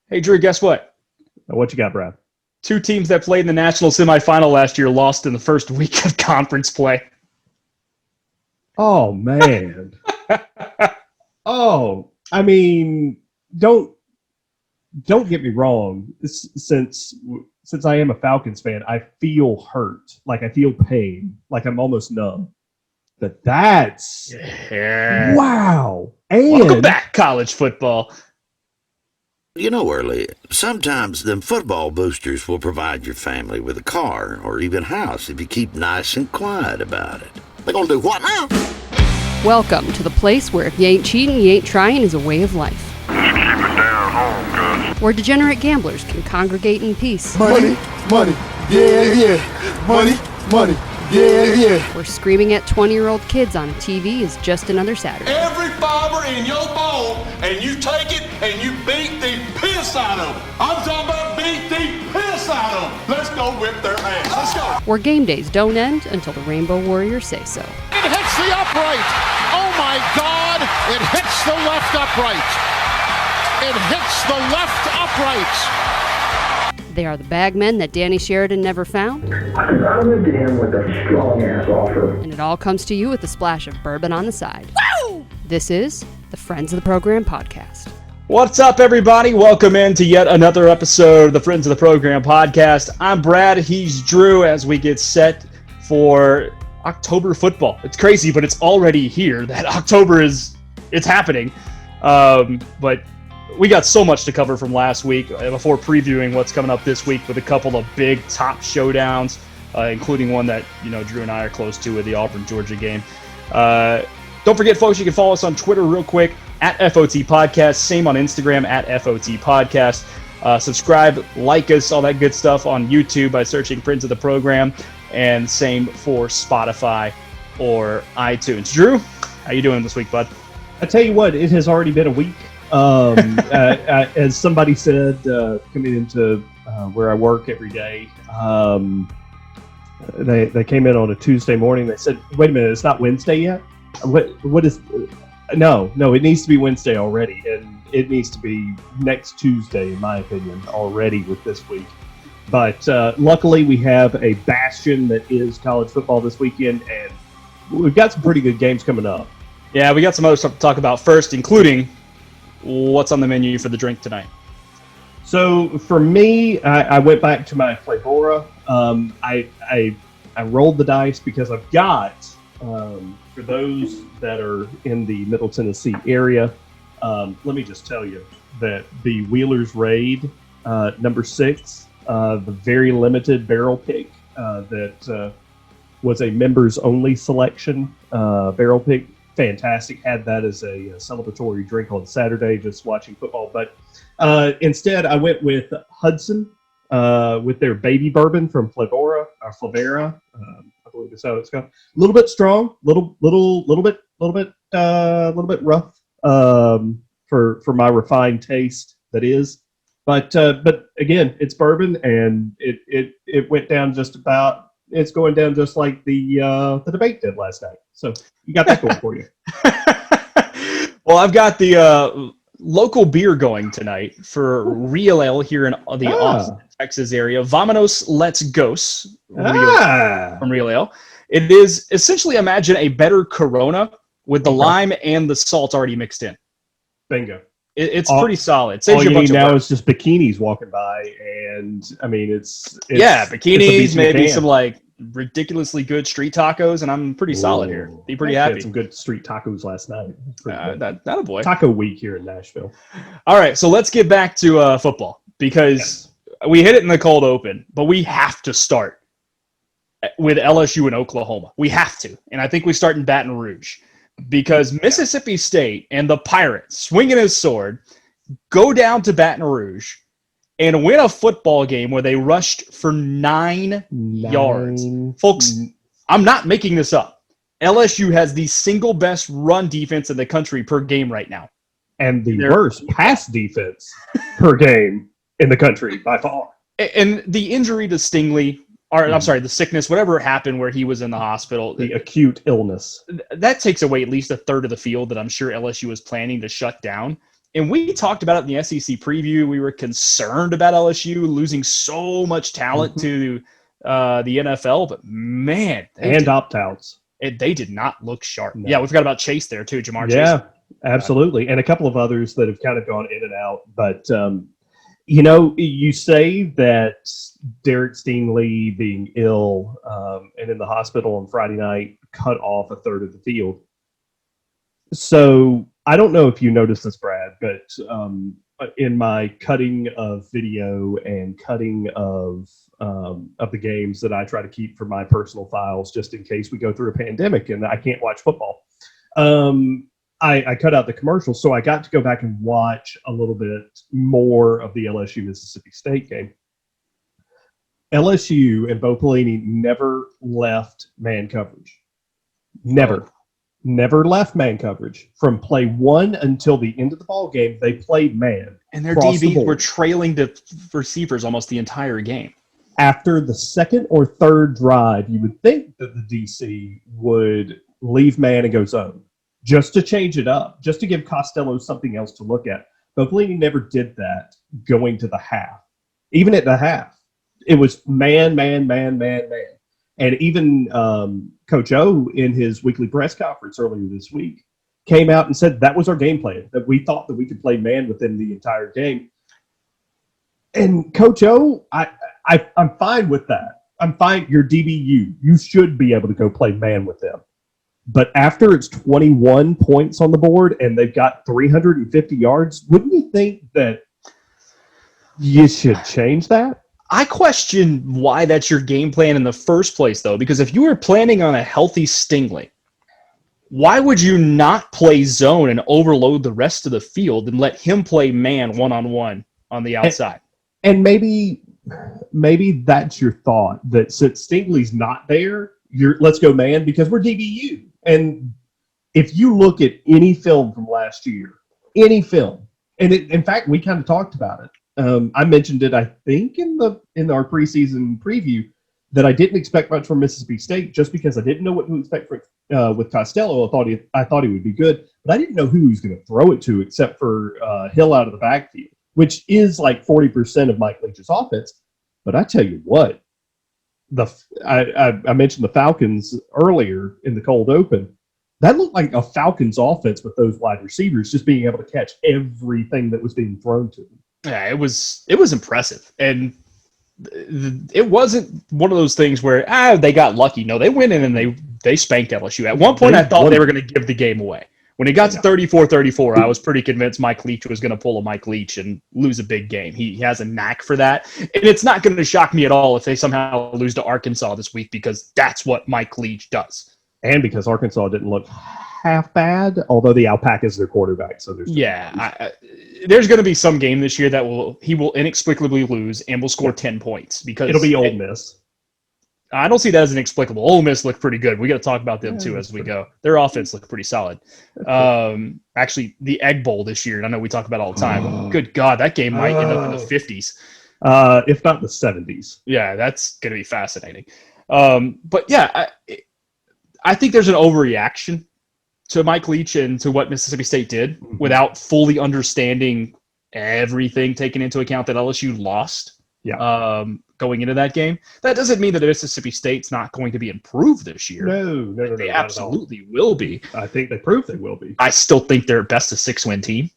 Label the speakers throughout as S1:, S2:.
S1: Hey, Drew, guess what?
S2: What you got, Brad?
S1: Two teams that played in the national semifinal last year lost in the first week of conference play.
S2: Oh, man. I mean, don't get me wrong. Since I am a Falcons fan, I feel hurt. Like I feel pain. Like I'm almost numb. But that's wow. And
S1: welcome back, college football.
S3: You know, Early, sometimes them football boosters will provide your family with a car or even house if you keep nice and quiet about it. They're gonna do what now?
S4: Welcome to the place where if you ain't cheating, you ain't trying is a way of life.
S5: Just keep it down home, cuz.
S4: Where degenerate gamblers can congregate in peace.
S6: Money, yeah. Money, yeah.
S4: Where screaming at 20-year-old kids on TV is just another Saturday.
S7: Every fiber in your bone, and you take it and you beat the piss out of them. I'm talking about beat the piss out of them. Let's go whip their ass. Let's go.
S4: Where game days don't end until the Rainbow Warriors say so.
S8: It hits the upright. Oh my God! It hits the left upright. It hits the left upright.
S4: They are the bagmen that Danny Sheridan never found.
S9: I went to him with a strong-ass offer.
S4: And it all comes to you with a splash of bourbon on the side. Woo! This is the Friends of the Program podcast.
S1: What's up, everybody? Welcome in to yet another episode of the Friends of the Program podcast. I'm Brad. He's Drew as we get set for October football. It's crazy, but it's already here. That October it's happening. But we got so much to cover from last week before previewing what's coming up this week with a couple of big top showdowns, including one that Drew and I are close to with the Auburn-Georgia game. Don't forget, folks, you can follow us on Twitter real quick at FOT Podcast. Same on Instagram at FOT Podcast. Subscribe, like us, all that good stuff on YouTube by searching Friends of the Program, and same for Spotify or iTunes. Drew, how you doing this week, bud?
S2: I tell you what, it has already been a week. As somebody said, coming into where I work every day, they came in on a Tuesday morning. They said, "Wait a minute, it's not Wednesday yet. What is? No, it needs to be Wednesday already, and it needs to be next Tuesday, in my opinion, already with this week." But luckily, we have a bastion that is college football this weekend, and we've got some pretty good games coming up.
S1: Yeah, we got some other stuff to talk about first, including what's on the menu for the drink tonight.
S2: So for me, I went back to my Flavora. I rolled the dice because I've got, for those that are in the Middle Tennessee area, let me just tell you that the Wheeler's Raid number 6, the very limited barrel pick that was a members only selection barrel pick. Fantastic. Had that as a celebratory drink on Saturday, just watching football. But instead, I went with Hudson with their baby bourbon from Flavora. I believe that's how it's called. A little bit strong, little bit rough for my refined taste. That is, but again, it's bourbon, and it went down just about. It's going down just like the debate did last night. So you got that going for you.
S1: Well, I've got the local beer going tonight for Real Ale here in the Austin, Texas area. Vámonos Let's Gos from Real Ale. It is essentially, imagine a better Corona with the lime and the salt already mixed in.
S2: Bingo.
S1: It's pretty solid.
S2: All you need now is just bikinis walking by, and I mean, it's
S1: bikinis, maybe some like ridiculously good street tacos, and I'm pretty solid here. Be pretty happy.
S2: Had some good street tacos last night.
S1: That a boy.
S2: Taco week here in Nashville.
S1: All right, so let's get back to football because we hit it in the cold open, but we have to start with LSU and Oklahoma. We have to, and I think we start in Baton Rouge. Because Mississippi State and the Pirates, swinging his sword, go down to Baton Rouge and win a football game where they rushed for 9 yards. Folks, I'm not making this up. LSU has the single best run defense in the country per game right now.
S2: And the worst pass defense per game in the country by far.
S1: And the injury to Stingley, the sickness, whatever happened where he was in the hospital.
S2: The acute illness.
S1: That takes away at least a third of the field that I'm sure LSU was planning to shut down. And we talked about it in the SEC preview. We were concerned about LSU losing so much talent to the NFL, but man,
S2: and opt-outs.
S1: They did not look sharp.
S2: No.
S1: Yeah, we forgot about Chase there too, Jamar Chase.
S2: Yeah, absolutely. And a couple of others that have kind of gone in and out. But, you know, you say that Derek Stingley being ill and in the hospital on Friday night cut off a third of the field. So I don't know if you noticed this, Brad, but in my cutting of video and cutting of the games that I try to keep for my personal files, just in case we go through a pandemic and I can't watch football, I cut out the commercials. So I got to go back and watch a little bit more of the LSU Mississippi State game. LSU and Bo Pelini never left man coverage. Never left man coverage. From play one until the end of the ball game, they played man.
S1: And their DBs were trailing the receivers almost the entire game.
S2: After the second or third drive, you would think that the DC would leave man and go zone, just to change it up, just to give Costello something else to look at. But Pelini never did that going to the half. Even at the half, it was man. And even Coach O, in his weekly press conference earlier this week, came out and said that was our game plan, that we thought that we could play man within the entire game. And Coach O, I'm fine with that. I'm fine. You're DBU. You should be able to go play man with them. But after it's 21 points on the board and they've got 350 yards, wouldn't you think that you should change that?
S1: I question why that's your game plan in the first place, though, because if you were planning on a healthy Stingley, why would you not play zone and overload the rest of the field and let him play man one-on-one on the outside?
S2: And maybe that's your thought, that since Stingley's not there, let's go man because we're DBU. And if you look at any film from last year, any film, and in fact, we kind of talked about it. I mentioned it, I think, in our preseason preview, that I didn't expect much from Mississippi State just because I didn't know what to expect with Costello. I thought he would be good, but I didn't know who he was going to throw it to except for Hill out of the backfield, which is like 40% of Mike Leach's offense. But I tell you what, I mentioned the Falcons earlier in the cold open. That looked like a Falcons offense with those wide receivers just being able to catch everything that was being thrown to them.
S1: Yeah, it was impressive. And it wasn't one of those things where they got lucky. No, they went in and they spanked LSU. At one point, I thought they were going to give the game away. When it got to 34-34, I was pretty convinced Mike Leach was going to pull a Mike Leach and lose a big game. He has a knack for that. And it's not going to shock me at all if they somehow lose to Arkansas this week, because that's what Mike Leach does.
S2: And because Arkansas didn't look half bad, although the Alpaca's their quarterback. So there's
S1: there's going to be some game this year that he will inexplicably lose and will score 10 points, because
S2: it'll be Ole Miss.
S1: I don't see that as inexplicable. Ole Miss looked pretty good. We got to talk about them too as we go. Their offense looked pretty solid. Actually, the Egg Bowl this year, and I know we talk about it all the time. Good God, that game might end up in the 50s,
S2: if not the 70s.
S1: Yeah, that's going to be fascinating. But yeah, I think there's an overreaction to Mike Leach and to what Mississippi State did without fully understanding everything taken into account that LSU lost.
S2: Yeah.
S1: Going into that game. That doesn't mean that Mississippi State's not going to be improved this year.
S2: No,
S1: they absolutely will be.
S2: I think they proved they will be.
S1: I still think they're best of 6-win team.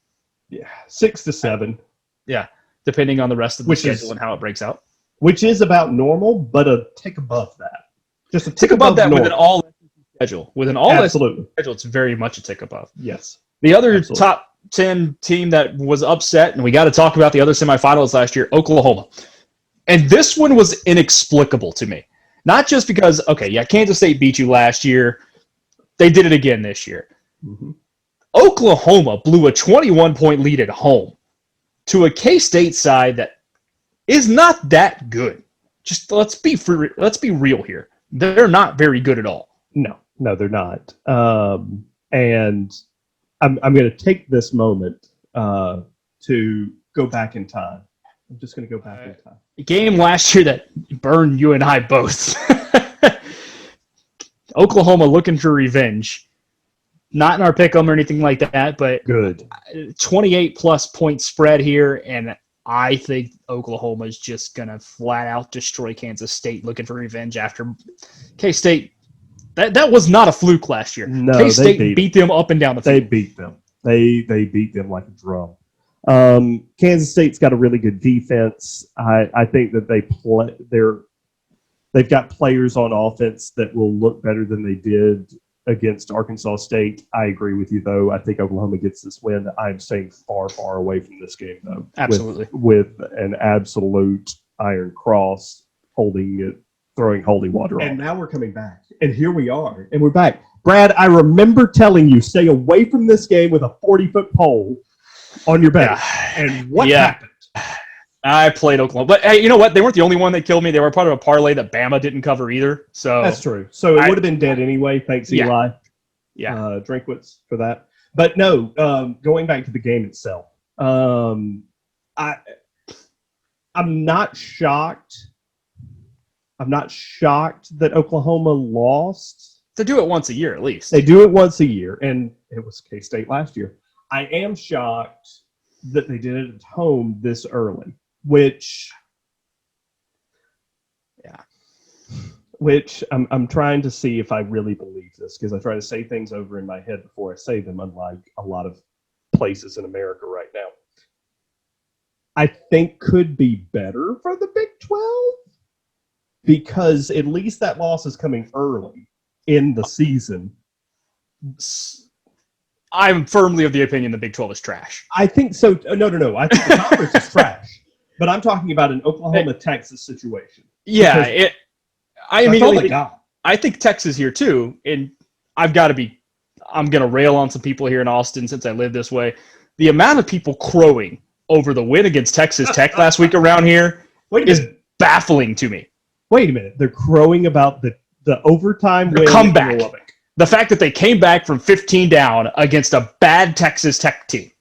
S2: Yeah, 6 to 7.
S1: Yeah, depending on the rest of the schedule and how it breaks out.
S2: Which is about normal, but a tick above that. Just a
S1: tick above that normal. With an all schedule. With an all schedule, it's very much a tick above.
S2: Yes.
S1: The other top 10 team that was upset, and we got to talk about the other semifinals last year, Oklahoma. And this one was inexplicable to me. Not just because, Kansas State beat you last year. They did it again this year.
S2: Mm-hmm.
S1: Oklahoma blew a 21-point lead at home to a K-State side that is not that good. Just let's be real here. They're not very good at all.
S2: No, they're not. And I'm going to take this moment to go back in time. I'm just going to go back in time.
S1: A game last year that burned you and I both. Oklahoma looking for revenge. Not in our pick'em or anything like that, but
S2: Good.
S1: 28-plus point spread here, and I think Oklahoma is just going to flat out destroy Kansas State looking for revenge after K-State. That was not a fluke last year.
S2: No,
S1: K-State beat them up and down the field.
S2: They beat them. They beat them like a drum. Kansas State's got a really good defense. I think that they've got players on offense that will look better than they did against Arkansas State. I agree with you, though. I think Oklahoma gets this win. I'm staying far, far away from this game, though.
S1: Absolutely.
S2: With an absolute iron cross throwing holy water on. And now we're coming back. And here we are. And we're back. Brad, I remember telling you, stay away from this game with a 40-foot pole on your back. Yeah. And what happened?
S1: I played Oklahoma. But hey, you know what? They weren't the only one that killed me. They were part of a parlay that Bama didn't cover either. So
S2: that's true. So it would have been dead anyway. Thanks, Eli.
S1: Yeah.
S2: Drinkwitz for that. But no, going back to the game itself, I'm not shocked. I'm not shocked that Oklahoma lost.
S1: They do it once a year at least.
S2: They do it once a year, and it was K-State last year. I am shocked that they did it at home this early, which I'm trying to see if I really believe this, because I try to say things over in my head before I say them, unlike a lot of places in America right now. I think could be better for the Big 12, because at least that loss is coming early in the season.
S1: I'm firmly of the opinion the Big 12 is trash.
S2: I think so. No. I think the conference is trash. But I'm talking about an Oklahoma-Texas situation.
S1: Yeah. I think Texas here too, and I'm going to rail on some people here in Austin since I live this way. The amount of people crowing over the win against Texas Tech last week around here is baffling to me.
S2: Wait a minute. They're crowing about the overtime win
S1: comeback.
S2: in Lubbock.
S1: The fact that they came back from 15 down against a bad Texas Tech team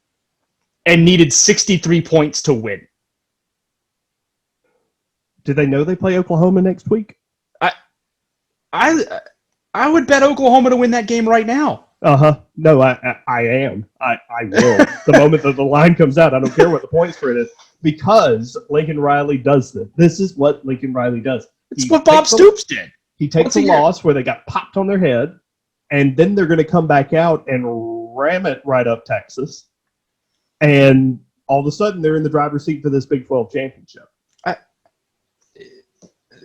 S1: and needed 63 points to win.
S2: Do they know they play Oklahoma next week?
S1: I would bet Oklahoma to win that game right now.
S2: No, I am. I will. The moment that the line comes out, I don't care what the point spread is, because Lincoln Riley does this. This is what Lincoln Riley does.
S1: It's what Bob Stoops did.
S2: He takes a loss where they got popped on their head, and then they're going to come back out and ram it right up Texas. And all of a sudden, they're in the driver's seat for this Big 12 championship.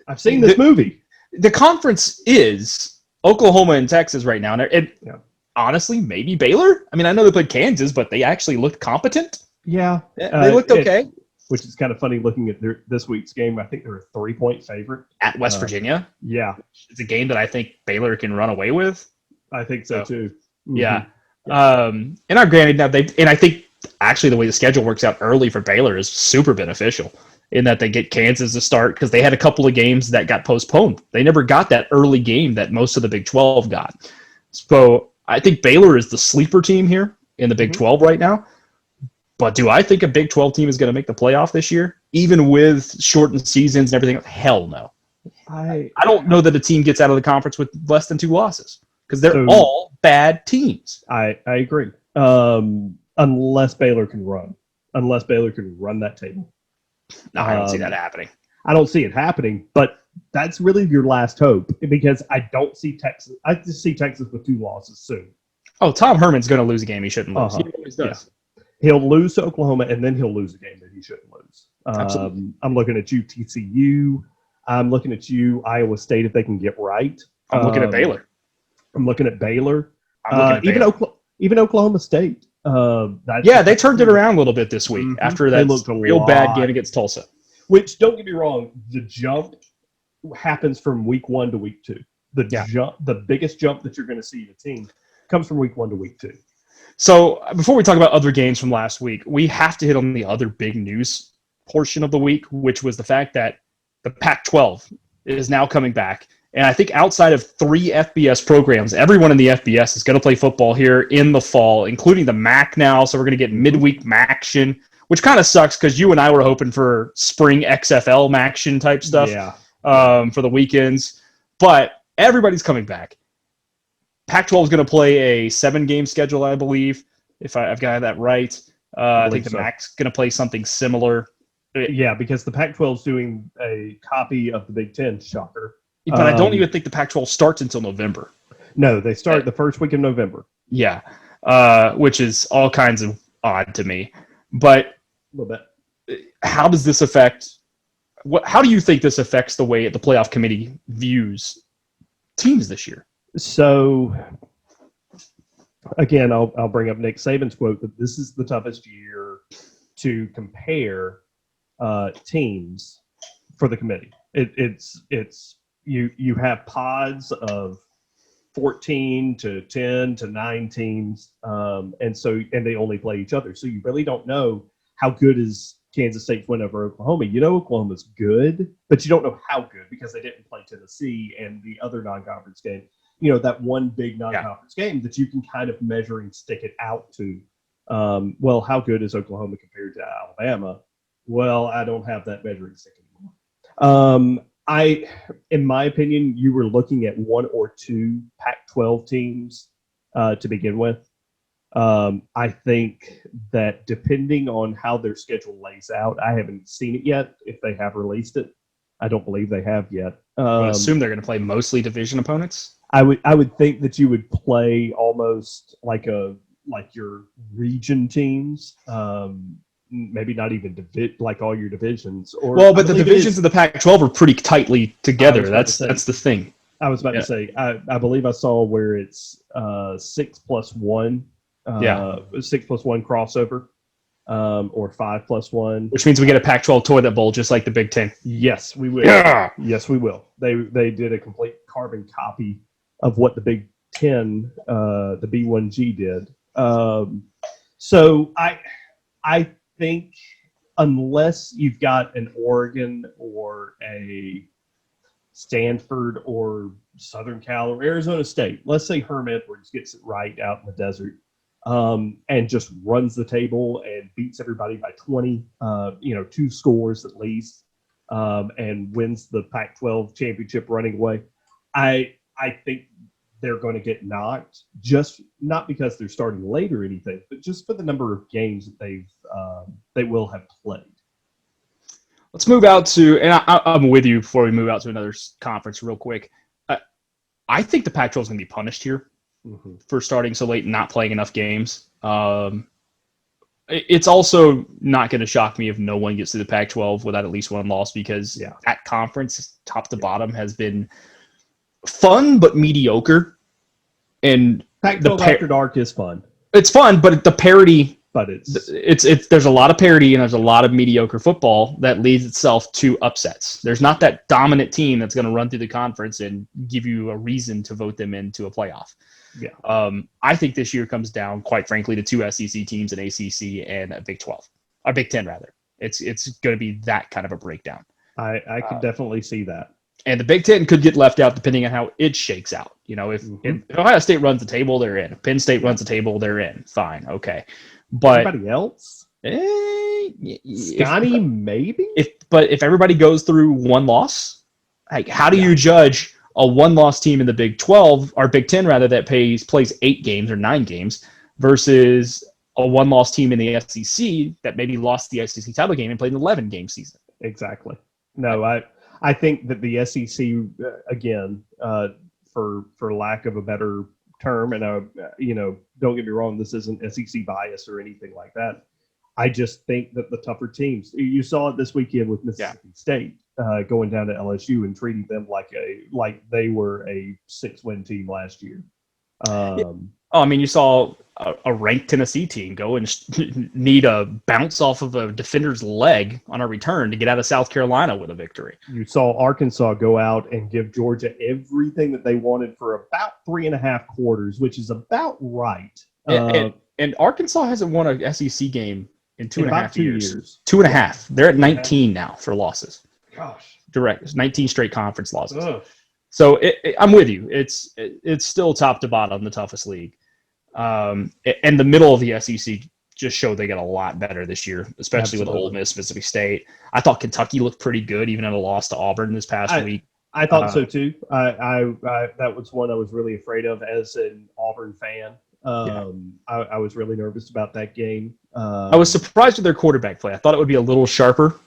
S2: I've seen this movie.
S1: The conference is Oklahoma and Texas right now. And honestly, maybe Baylor. I mean, I know they played Kansas, but they actually looked competent.
S2: Yeah.
S1: They looked okay.
S2: Which is kind of funny looking at this week's game. I think they're a 3-point favorite.
S1: At West Virginia?
S2: Yeah.
S1: It's a game that I think Baylor can run away with.
S2: I think so too. Mm-hmm.
S1: Yeah. And I'm granted now and I think actually the way the schedule works out early for Baylor is super beneficial in that they get Kansas to start, because they had a couple of games that got postponed. They never got that early game that most of the Big 12 got. So I think Baylor is the sleeper team here in the Big 12 right now. But do I think a Big 12 team is going to make the playoff this year, even with shortened seasons and everything? Hell no. I don't know that a team gets out of the conference with less than 2 losses, because they're all bad teams.
S2: I agree. Unless Baylor can run. Unless Baylor can run that table.
S1: No, I don't see that happening.
S2: I don't see it happening, but that's really your last hope, because I don't see Texas. I just see Texas with 2 losses soon.
S1: Oh, Tom Herman's going to lose a game he shouldn't lose. He always does.
S2: Yeah. He'll lose to Oklahoma, and then he'll lose a game that he shouldn't lose.
S1: Absolutely.
S2: I'm looking at you, TCU. I'm looking at you, Iowa State, if they can get right.
S1: I'm looking at Baylor.
S2: I'm looking at Baylor.
S1: Baylor.
S2: Even Oklahoma State.
S1: They turned it around a little bit this week after that real bad game against Tulsa.
S2: Which, don't get me wrong, the jump happens from week 1 to week 2. The biggest jump that you're going to see in a team comes from week 1 to week 2.
S1: So before we talk about other games from last week, we have to hit on the other big news portion of the week, which was the fact that the Pac-12 is now coming back. And I think outside of 3 FBS programs, everyone in the FBS is going to play football here in the fall, including the MAC now. So we're going to get midweek MACtion, which kind of sucks because you and I were hoping for spring XFL MACtion type stuff for the weekends. But everybody's coming back. Pac-12 is going to play a 7-game schedule, I believe, if I've got that right. I think the MAC's going to play something similar.
S2: Yeah, because the Pac-12 is doing a copy of the Big Ten. Shocker.
S1: But I don't even think the Pac-12 starts until November.
S2: No, they start the first week of November.
S1: Yeah, which is all kinds of odd to me. But
S2: A little bit.
S1: how does this affect – how do you think this affects the way the playoff committee views teams this year?
S2: So, again, I'll bring up Nick Saban's quote that this is the toughest year to compare teams for the committee. It's you have pods of 14 to 10 to 9 teams, and they only play each other. So you really don't know how good is Kansas State's win over Oklahoma. You know Oklahoma's good, but you don't know how good because they didn't play Tennessee and the other non-conference game. You know, that one big non-conference game that you can kind of measure and stick it out to. Well, how good is Oklahoma compared to Alabama? Well, I don't have that measuring stick anymore. In my opinion, you were looking at 1 or 2 Pac-12 teams to begin with. I think that depending on how their schedule lays out, I haven't seen it yet. If they have released it, I don't believe they have yet.
S1: I assume they're going to play mostly division opponents.
S2: I would think that you would play almost like your region teams. Maybe not even like all your divisions.
S1: But the divisions of the Pac-12 are pretty tightly together. That's the thing.
S2: I was about to say. I believe I saw where it's 6+1. 6+1 crossover, or 5+1,
S1: which means we get a Pac-12 toilet bowl just like the Big Ten.
S2: Yes, we will.
S1: Yeah.
S2: Yes, we will. They did a complete carbon copy of what the Big Ten, the B1G did. So I think unless you've got an Oregon or a Stanford or Southern Cal or Arizona State, let's say Herm Edwards gets it right out in the desert, and just runs the table and beats everybody by 20, 2 scores at least, and wins the Pac-12 championship running away. I think they're going to get knocked, just not because they're starting late or anything, but just for the number of games that they will have played.
S1: Let's move out to, and I'm with you before we move out to another conference real quick. I think the Pac-12 is going to be punished here for starting so late and not playing enough games. It's also not going to shock me if no one gets to the Pac-12 without at least one loss, because that conference, top to bottom, has been fun but mediocre. And
S2: Pac-12 after dark is fun.
S1: It's fun, but the parity.
S2: But
S1: it's there's a lot of parity and there's a lot of mediocre football that leads itself to upsets. There's not that dominant team that's going to run through the conference and give you a reason to vote them into a playoff.
S2: Yeah.
S1: I think this year comes down, quite frankly, to 2 SEC teams, an ACC and a Big 12, or Big 10 rather. It's going to be that kind of a breakdown.
S2: I could definitely see that.
S1: And the Big Ten could get left out depending on how it shakes out. You know, if Ohio State runs the table, they're in. If Penn State runs the table, they're in. Fine, okay. But
S2: everybody else,
S1: Scotty,
S2: maybe.
S1: If everybody goes through one loss, like how do you judge a one-loss team in the Big 12 or Big 10 rather that plays 8 games or 9 games versus a one-loss team in the SEC that maybe lost the SEC title game and played an 11-game season?
S2: Exactly. No, I think that the SEC again, for lack of a better term, and don't get me wrong, this isn't SEC bias or anything like that. I just think that the tougher teams, you saw it this weekend with Mississippi State going down to LSU and treating them like they were a 6-win team last year.
S1: You saw a ranked Tennessee team go and need a bounce off of a defender's leg on a return to get out of South Carolina with a victory.
S2: You saw Arkansas go out and give Georgia everything that they wanted for about 3.5 quarters, which is about right.
S1: And Arkansas hasn't won a SEC game in 2.5 years.
S2: 2.5.
S1: 2.5. They're at 19 now for losses.
S2: Gosh.
S1: Direct. 19 straight conference losses.
S2: Ugh.
S1: So I'm with you. It's still top to bottom the toughest league. And the middle of the SEC just showed they got a lot better this year, especially with Ole Miss, Mississippi State. I thought Kentucky looked pretty good, even at a loss to Auburn this past week.
S2: I thought so too. I that was one I was really afraid of as an Auburn fan. I was really nervous about that game.
S1: I was surprised with their quarterback play. I thought it would be a little sharper.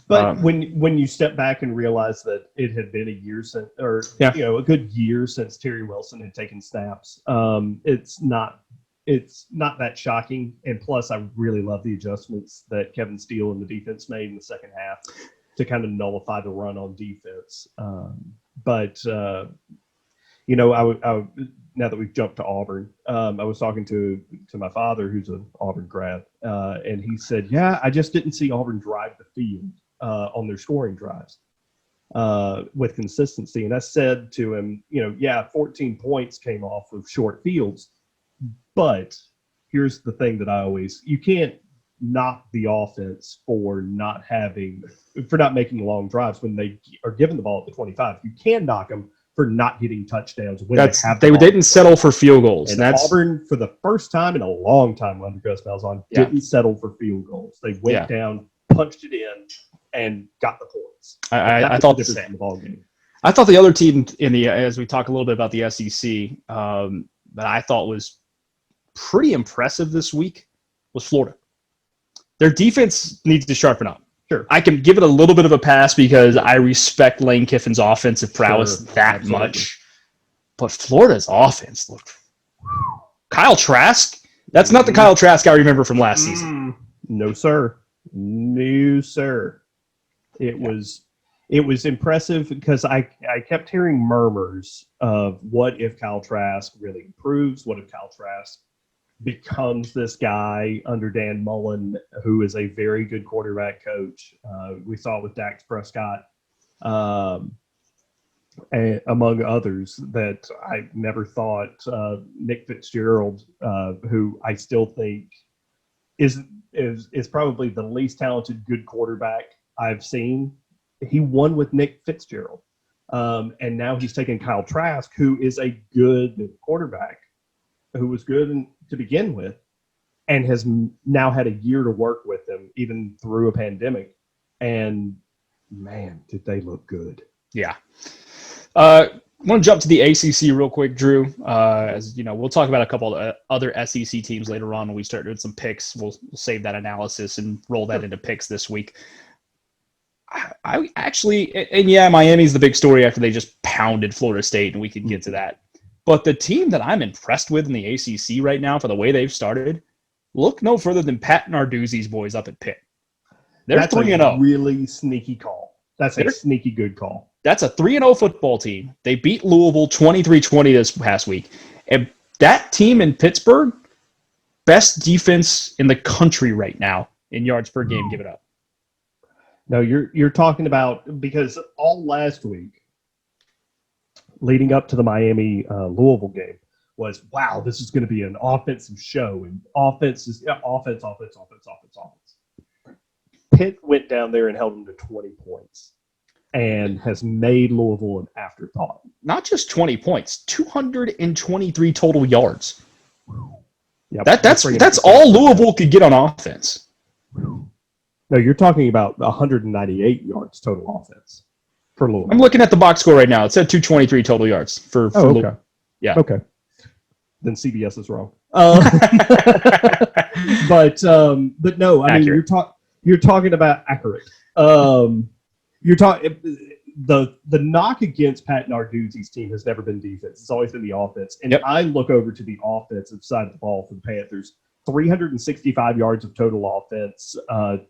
S2: But when you step back and realize that it had been a year since, or a good year since Terry Wilson had taken snaps, it's not that shocking. And plus, I really love the adjustments that Kevin Steele and the defense made in the second half to kind of nullify the run on defense. Now that we've jumped to Auburn, I was talking to my father, who's an Auburn grad, and he said, "Yeah, I just didn't see Auburn drive the field on their scoring drives with consistency." And I said to him, 14 points came off of short fields, but here's the thing that you can't knock the offense for not making long drives when they are given the ball at the 25. You can knock them for not getting touchdowns when they
S1: didn't settle for field goals.
S2: And Auburn, for the first time in a long time under Gus Malzahn, didn't settle for field goals. They went down, punched it in, and got the points.
S1: I thought the same.
S2: In the ball game.
S1: I thought the other team as we talk a little bit about the SEC, that I thought was pretty impressive this week was Florida. Their defense needs to sharpen up.
S2: Sure.
S1: I can give it a little bit of a pass because I respect Lane Kiffin's offensive prowess much. But Florida's offense looked – Kyle Trask? That's not the Kyle Trask I remember from last season.
S2: No, sir. No, sir. It was impressive because I kept hearing murmurs of what if Kyle Trask really improves? What if Kyle Trask becomes this guy under Dan Mullen, who is a very good quarterback coach? We saw it with Dak Prescott, and among others, that I never thought Nick Fitzgerald, who I still think is probably the least talented good quarterback I've seen. He won with Nick Fitzgerald, and now he's taken Kyle Trask, who is a good quarterback, who was good to begin with, and has now had a year to work with him, even through a pandemic. And man, did they look good.
S1: Yeah. I want to jump to the ACC real quick, Drew. As you know, we'll talk about a couple of other SEC teams later on when we start doing some picks. We'll save that analysis and roll that into picks this week. I actually, and yeah, Miami's the big story after they just pounded Florida State, and we can get to that. But the team that I'm impressed with in the ACC right now for the way they've started, look no further than Pat Narduzzi's boys up at Pitt. They're 3-0.
S2: Really sneaky call. That's a sneaky good call.
S1: That's a 3-0 football team. They beat Louisville 23-20 this past week. And that team in Pittsburgh, best defense in the country right now in yards per game. Give it up.
S2: No, you're talking about, because all last week, leading up to the Miami Louisville game, was, wow, this is going to be an offensive show, and offense. Pitt went down there and held them to 20 points and has made Louisville an afterthought.
S1: Not just 20 points, 223 total yards.
S2: Yep.
S1: That's all Louisville could get on offense.
S2: No, you're talking about 198 yards total offense for Louisville.
S1: I'm looking at the box score right now. It said 223 total yards for
S2: okay.
S1: Louisville. Yeah.
S2: Okay. Then CBS is wrong. But no, I
S1: accurate.
S2: mean you're talking about accurate. You're talking the knock against Pat Narduzzi's team has never been defense. It's always been the offense. And I look over to the offensive side of the ball for the Panthers. 365 yards of total offense,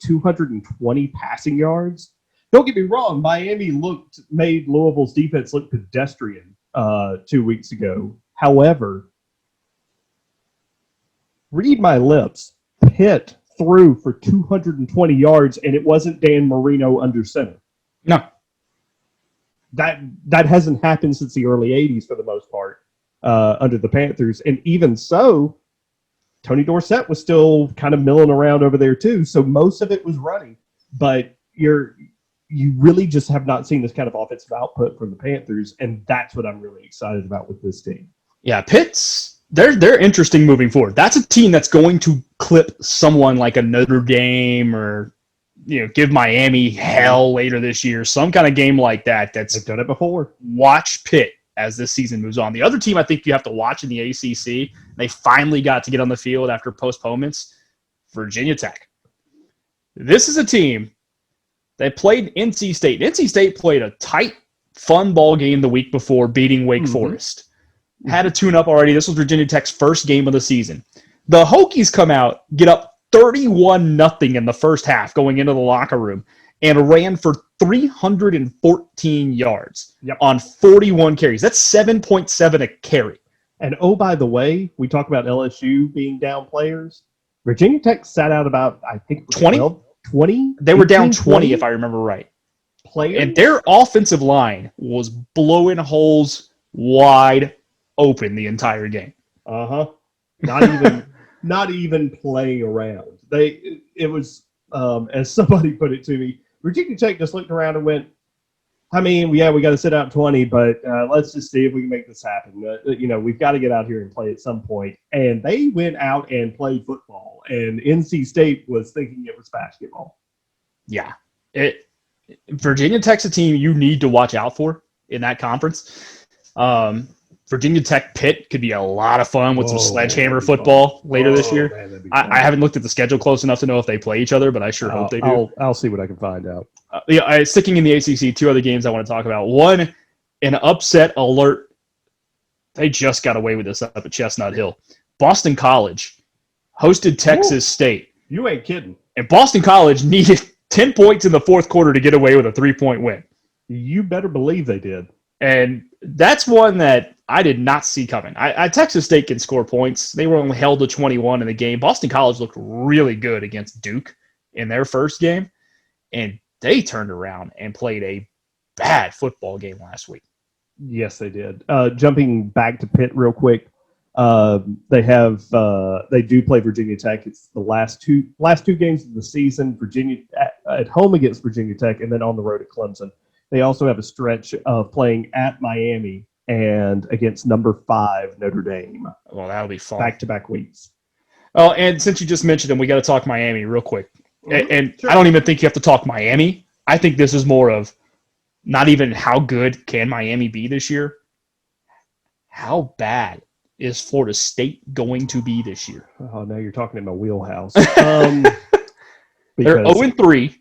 S2: 220 passing yards. Don't get me wrong, Miami made Louisville's defense look pedestrian 2 weeks ago. However, read my lips, Pitt threw for 220 yards, and it wasn't Dan Marino under center.
S1: No.
S2: That hasn't happened since the early 80s for the most part under the Panthers. And even so, Tony Dorsett was still kind of milling around over there too. So most of it was running. But you really just have not seen this kind of offensive output from the Panthers, and that's what I'm really excited about with this team.
S1: Yeah, Pitt's they're interesting moving forward. That's a team that's going to clip someone like a Notre Dame or give Miami hell later this year. Some kind of game like that.
S2: They've done it before.
S1: Watch Pitt as this season moves on. The other team I think you have to watch in the ACC, they finally got to get on the field after postponements, Virginia Tech. This is a team that played NC State. NC State played a tight, fun ball game the week before, beating Wake Forest. Had a tune-up already. This was Virginia Tech's first game of the season. The Hokies come out, get up 31-0 in the first half going into the locker room, and ran for 314 yards on 41 carries. That's 7.7 a carry.
S2: And oh, by the way, we talk about LSU being down players. Virginia Tech sat out about, I think, 20?
S1: They were down 20, if I remember right.
S2: Players?
S1: And their offensive line was blowing holes wide open the entire game.
S2: Not even playing around. It was, as somebody put it to me, Virginia Tech just looked around and went, we got to sit out 20, but let's just see if we can make this happen. We've got to get out here and play at some point. And they went out and played football. And NC State was thinking it was basketball.
S1: Yeah. Virginia Tech's a team you need to watch out for in that conference. Virginia Tech Pitt could be a lot of fun with some sledgehammer football later this year. Man, I haven't looked at the schedule close enough to know if they play each other, but I sure hope they do.
S2: I'll see what I can find out.
S1: Sticking in the ACC, two other games I want to talk about. One, an upset alert. They just got away with this up at Chestnut Hill. Boston College hosted Texas State.
S2: You ain't kidding.
S1: And Boston College needed 10 points in the fourth quarter to get away with a 3-point win.
S2: You better believe they did.
S1: And that's one that I did not see coming. Texas State can score points. They were only held to 21 in the game. Boston College looked really good against Duke in their first game, and they turned around and played a bad football game last week.
S2: Yes, they did. Jumping back to Pitt real quick, they do play Virginia Tech. It's the last two games of the season. Virginia at home against Virginia Tech, and then on the road at Clemson. They also have a stretch of playing at Miami and against number 5 Notre Dame.
S1: Well, that'll be fun.
S2: Back-to-back weeks.
S1: Oh, and since you just mentioned them, we got to talk Miami real quick. And sure. I don't even think you have to talk Miami. I think this is more of not even how good can Miami be this year. How bad is Florida State going to be this year?
S2: Oh, now you're talking in my wheelhouse.
S1: They're 0-3.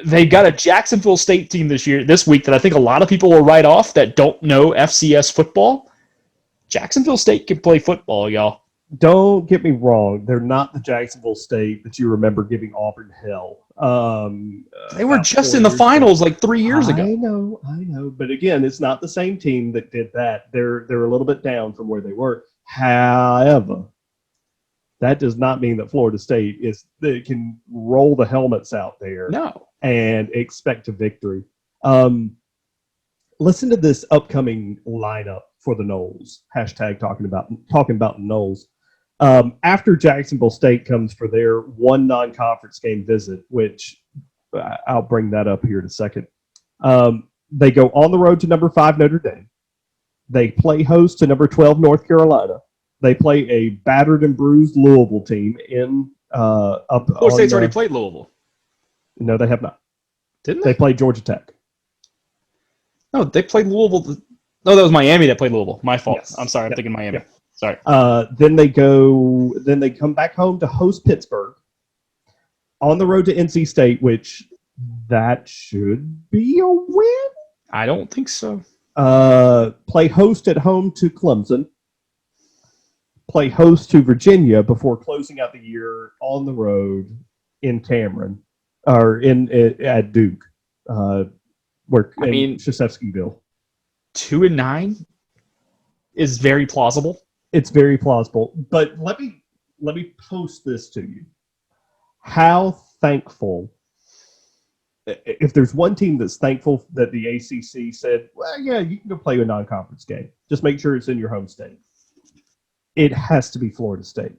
S1: They got a Jacksonville State team this week that I think a lot of people will write off that don't know FCS football. Jacksonville State can play football, y'all.
S2: Don't get me wrong. They're not the Jacksonville State that you remember giving Auburn hell.
S1: They were just in the finals like 3 years ago.
S2: I know. But again, it's not the same team that did that. They're a little bit down from where they were. However, that does not mean that Florida State they can roll the helmets out there.
S1: No.
S2: And expect a victory. Listen to this upcoming lineup for the Noles. Hashtag talking about the Noles. After Jacksonville State comes for their one non-conference game visit, which I'll bring that up here in a second. They go on the road to number 5 Notre Dame. They play host to number 12 North Carolina. They play a battered and bruised Louisville team in
S1: Florida State's already played Louisville.
S2: No, they have not.
S1: Didn't
S2: they? They played Georgia Tech.
S1: No, they played Louisville. No, that was Miami that played Louisville. My fault.
S2: Yes.
S1: I'm sorry. I'm thinking Miami.
S2: Yep.
S1: Sorry.
S2: Then they come back home to host Pittsburgh. On the road to NC State, which that should be a win.
S1: I don't think so.
S2: Play host at home to Clemson. Play host to Virginia before closing out the year on the road in Cameron or at Duke, Krzyzewskiville.
S1: 2-9 is very plausible.
S2: It's very plausible. But let me post this to you. How thankful, if there's one team that's thankful that the ACC said, well, yeah, you can go play a non-conference game. Just make sure it's in your home state. It has to be Florida State,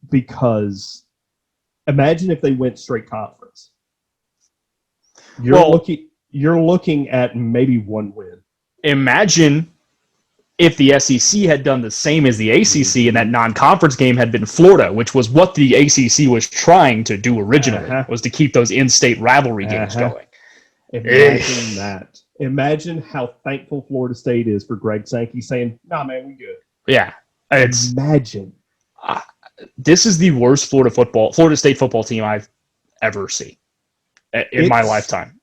S2: because imagine if they went straight conference. You're looking at maybe one win.
S1: Imagine if the SEC had done the same as the ACC and that non-conference game had been Florida, which was what the ACC was trying to do originally, was to keep those in-state rivalry games going.
S2: Imagine that. Imagine how thankful Florida State is for Greg Sankey saying, "Nah, man, we good."
S1: Yeah,
S2: Imagine.
S1: This is the worst Florida State football team I've ever seen in my lifetime.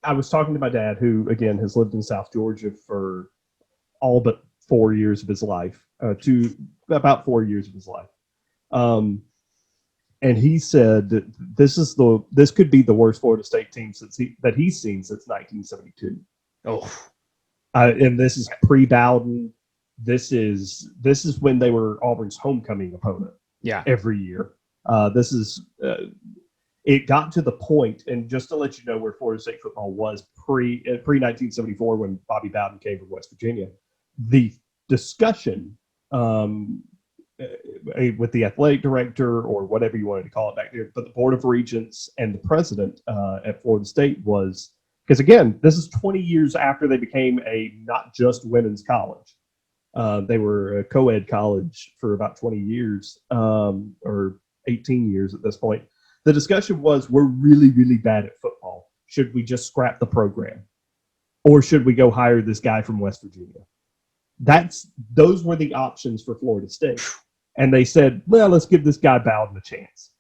S2: I was talking to my dad, who, again, has lived in South Georgia for all but 4 years of his life, about 4 years of his life. And he said that this could be the worst Florida State team that he's seen since 1972.
S1: Oh,
S2: and this is pre-Bowden. This is when they were Auburn's homecoming opponent.
S1: Yeah,
S2: every year. It got to the point, and just to let you know where Florida State football was pre 1974 when Bobby Bowden came from West Virginia, the discussion with the athletic director or whatever you wanted to call it back there, but the Board of Regents and the president at Florida State was, because again, this is 20 years after they became a not just women's college. They were a co-ed college for about 20 years or 18 years at this point. The discussion was, we're really, really bad at football. Should we just scrap the program? Or should we go hire this guy from West Virginia? Those were the options for Florida State. And they said, well, let's give this guy Bowden a chance.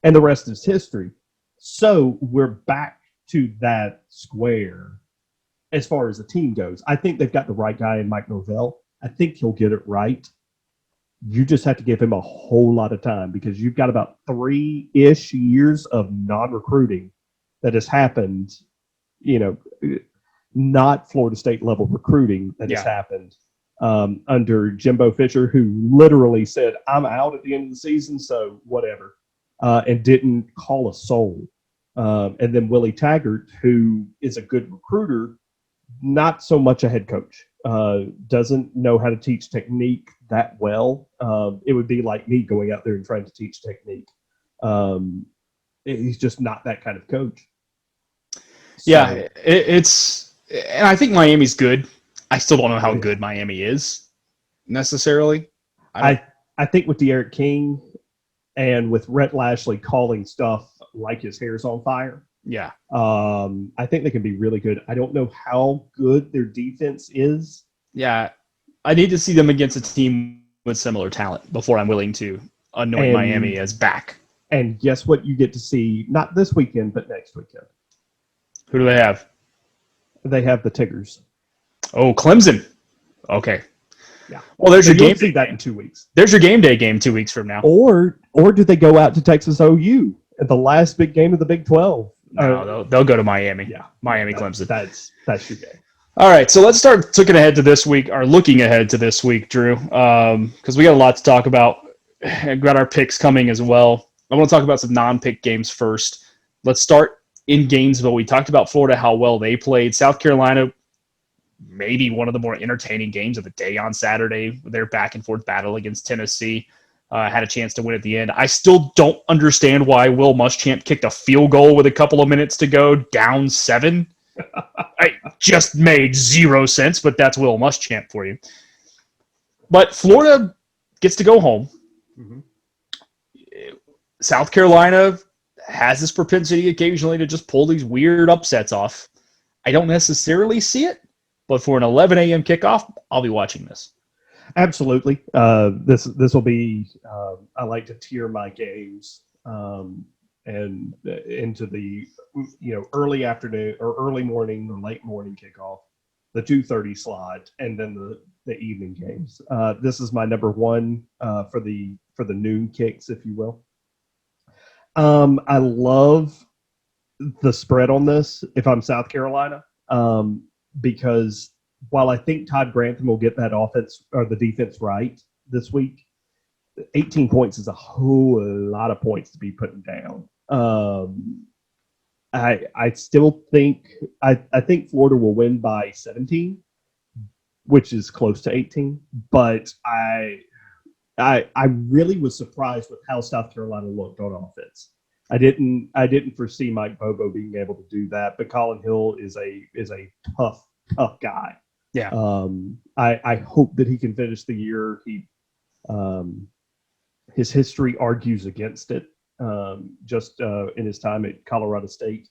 S2: And the rest is history. So we're back to that square as far as the team goes. I think they've got the right guy in Mike Norvell. I think he'll get it right. You just have to give him a whole lot of time, because you've got about 3-ish years of non-recruiting that has happened, not Florida State level recruiting that has happened under Jimbo Fisher, who literally said, I'm out at the end of the season, so whatever, and didn't call a soul. And then Willie Taggart, who is a good recruiter, not so much a head coach. Doesn't know how to teach technique that well. It would be like me going out there and trying to teach technique. He's just not that kind of coach.
S1: Yeah, and I think Miami's good. I still don't know how good Miami is necessarily.
S2: I think with De'Aaron King and with Rhett Lashley calling stuff like his hair's on fire.
S1: Yeah.
S2: I think they can be really good. I don't know how good their defense is.
S1: Yeah. I need to see them against a team with similar talent before I'm willing to anoint Miami as back.
S2: And guess what you get to see, not this weekend, but next weekend?
S1: Who do they have?
S2: They have the Tigers.
S1: Oh, Clemson. Okay.
S2: Yeah.
S1: Well, there's your game.
S2: You'll see that in 2 weeks.
S1: There's your game day game 2 weeks from now.
S2: Or do they go out to Texas OU at the last big game of the Big 12?
S1: No, they'll go to Miami.
S2: Yeah.
S1: Miami, Clemson.
S2: That's your game.
S1: All right, so let's start looking ahead to this week, Drew, because we got a lot to talk about. We've got our picks coming as well. I want to talk about some non-pick games first. Let's start in Gainesville. We talked about Florida, how well they played. South Carolina, maybe one of the more entertaining games of the day on Saturday. Their back-and-forth battle against Tennessee. Had a chance to win at the end. I still don't understand why Will Muschamp kicked a field goal with a couple of minutes to go, down 7. It just made 0 sense, but that's Will Muschamp for you. But Florida gets to go home. Mm-hmm. South Carolina has this propensity occasionally to just pull these weird upsets off. I don't necessarily see it, but for an 11 a.m. kickoff, I'll be watching this.
S2: Absolutely. This will be. I like to tier my games and into the early afternoon or early morning or late morning kickoff, the 2:30 slot, and then the evening games. This is my number one for the noon kicks, if you will. I love the spread on this if I'm South Carolina, because while I think Todd Grantham will get that offense or the defense right this week, 18 points is a whole lot of points to be putting down. I still think I think Florida will win by 17, which is close to 18. But I really was surprised with how South Carolina looked on offense. I didn't foresee Mike Bobo being able to do that, but Colin Hill is a tough tough guy.
S1: Yeah.
S2: I hope that he can finish the year. His history argues against it, just in his time at Colorado State.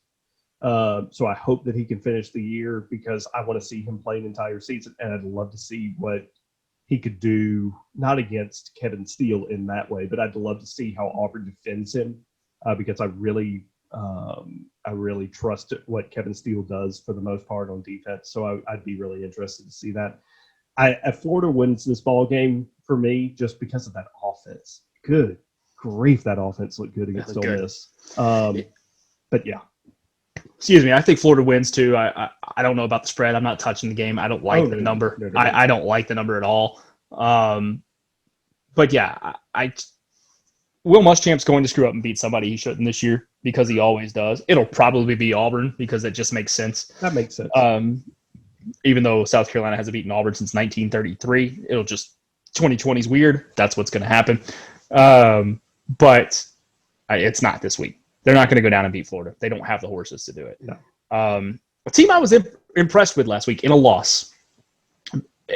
S2: So I hope that he can finish the year because I want to see him play an entire season, and I'd love to see what he could do, not against Kevin Steele in that way, but I'd love to see how Auburn defends him because I really trust what Kevin Steele does for the most part on defense. So I'd be really interested to see that. Florida wins this ball game for me just because of that offense. Good grief, that offense looked good against Ole Miss. But yeah.
S1: Excuse me. I think Florida wins too. I don't know about the spread. I'm not touching the game. I don't like the number. No. I don't like the number at all. But yeah, Will Muschamp's going to screw up and beat somebody he shouldn't this year because he always does. It'll probably be Auburn because it just makes sense.
S2: That makes sense.
S1: Even though South Carolina hasn't beaten Auburn since 1933, it'll just 2020 is weird. That's what's going to happen. But it's not this week. They're not going to go down and beat Florida. They don't have the horses to do it.
S2: No.
S1: A team I was impressed with last week in a loss,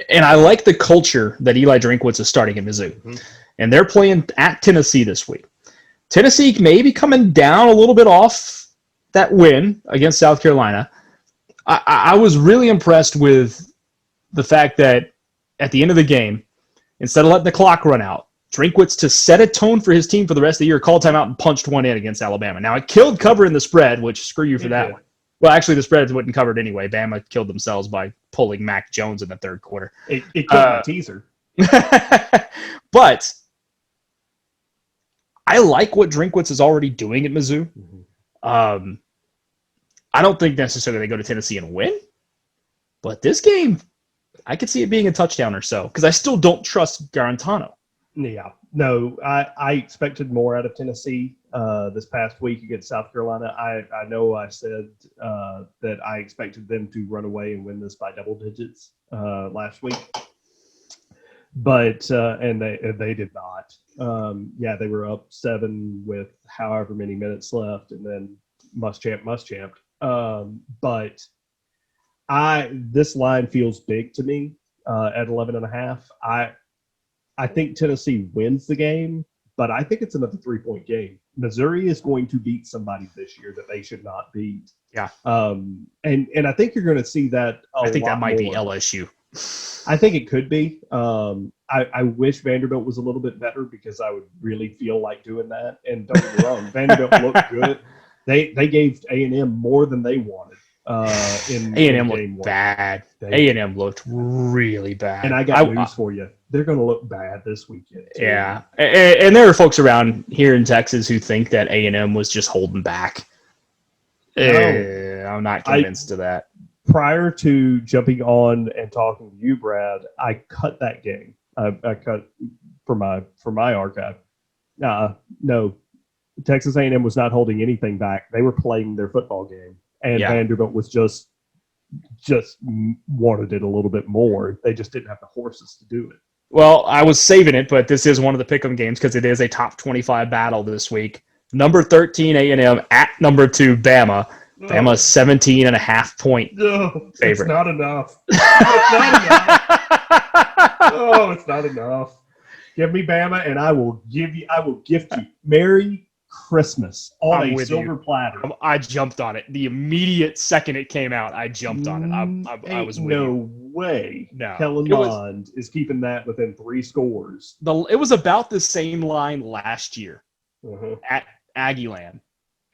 S1: and I like the culture that Eli Drinkwitz is starting at Mizzou. Mm-hmm. And they're playing at Tennessee this week. Tennessee may be coming down a little bit off that win against South Carolina. I was really impressed with the fact that at the end of the game, instead of letting the clock run out, Drinkwitz, to set a tone for his team for the rest of the year, called timeout and punched one in against Alabama. Now, it killed covering the spread, which screw you for that one. Well, actually, the spreads wouldn't cover it anyway. Bama killed themselves by pulling Mac Jones in the third quarter.
S2: It killed my teaser.
S1: But I like what Drinkwitz is already doing at Mizzou. Mm-hmm. I don't think necessarily they go to Tennessee and win, but this game, I could see it being a touchdown or so because I still don't trust Garantano.
S2: Yeah, no, I expected more out of Tennessee this past week against South Carolina. I know I said that I expected them to run away and win this by double digits last week, but and they did not. They were up 7 with however many minutes left, and then Muschamp. But this line feels big to me at 11.5. I think Tennessee wins the game, but I think it's another 3-point game. Missouri is going to beat somebody this year that they should not beat.
S1: Yeah.
S2: And I think you're going to see that.
S1: I think that might be LSU.
S2: I think it could be. I wish Vanderbilt was a little bit better because I would really feel like doing that. And don't get me wrong, Vanderbilt looked good. They gave A&M more than they wanted.
S1: A&M looked bad. A&M looked really bad.
S2: And I got news for you. They're going to look bad this weekend, too.
S1: Yeah. And there are folks around here in Texas who think that A&M was just holding back. I'm not convinced of that.
S2: Prior to jumping on and talking to you, Brad, I cut that game. I cut for my archive. No, Texas A&M was not holding anything back. They were playing their football game, and Vanderbilt was just wanted it a little bit more. They just didn't have the horses to do it.
S1: Well, I was saving it, but this is one of the pick'em games because it is a top 25 battle this week. Number 13 A&M at number 2 Bama. No. Bama's 17.5 point favorite.
S2: It's not enough. It's not enough. Oh, it's not enough. Give me Bama, and I will gift you Merry Christmas on a silver platter.
S1: I jumped on it. The immediate second it came out, I jumped on it. I was with you.
S2: No way.
S1: No.
S2: Kellen Mond is keeping that within 3 scores.
S1: It was about the same line last year at Aggieland.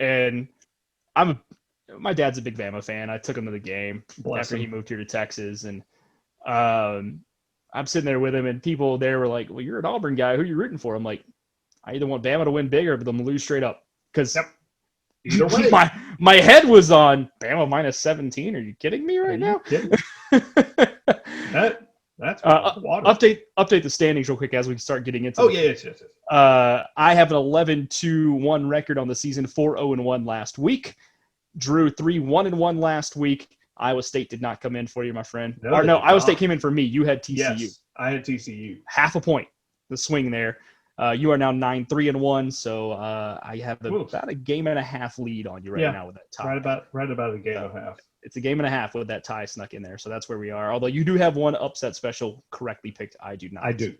S1: And my dad's a big Bama fan. I took him to the game after he moved here to Texas. And I'm sitting there with him, and people there were like, well, you're an Auburn guy. Who are you rooting for? I'm like, I either want Bama to win big or them to lose straight up. Because
S2: either way,
S1: my head was on Bama minus 17. Are you kidding me right now?
S2: That's water.
S1: Update the standings real quick as we start getting into.
S2: Yes.
S1: I have an 11-1 record on the season, 4-0-1 last week. Drew 3-1-1 last week. Iowa State did not come in for you, my friend. No, Iowa State came in for me. You had TCU.
S2: Yes, I had TCU.
S1: Half a point, the swing there. You are now 9-3-1, so I have about a game and a half lead on you now with that tie.
S2: Right about a game and a half.
S1: It's a game and a half with that tie snuck in there, so that's where we are. Although you do have one upset special correctly picked. I do not.
S2: I do.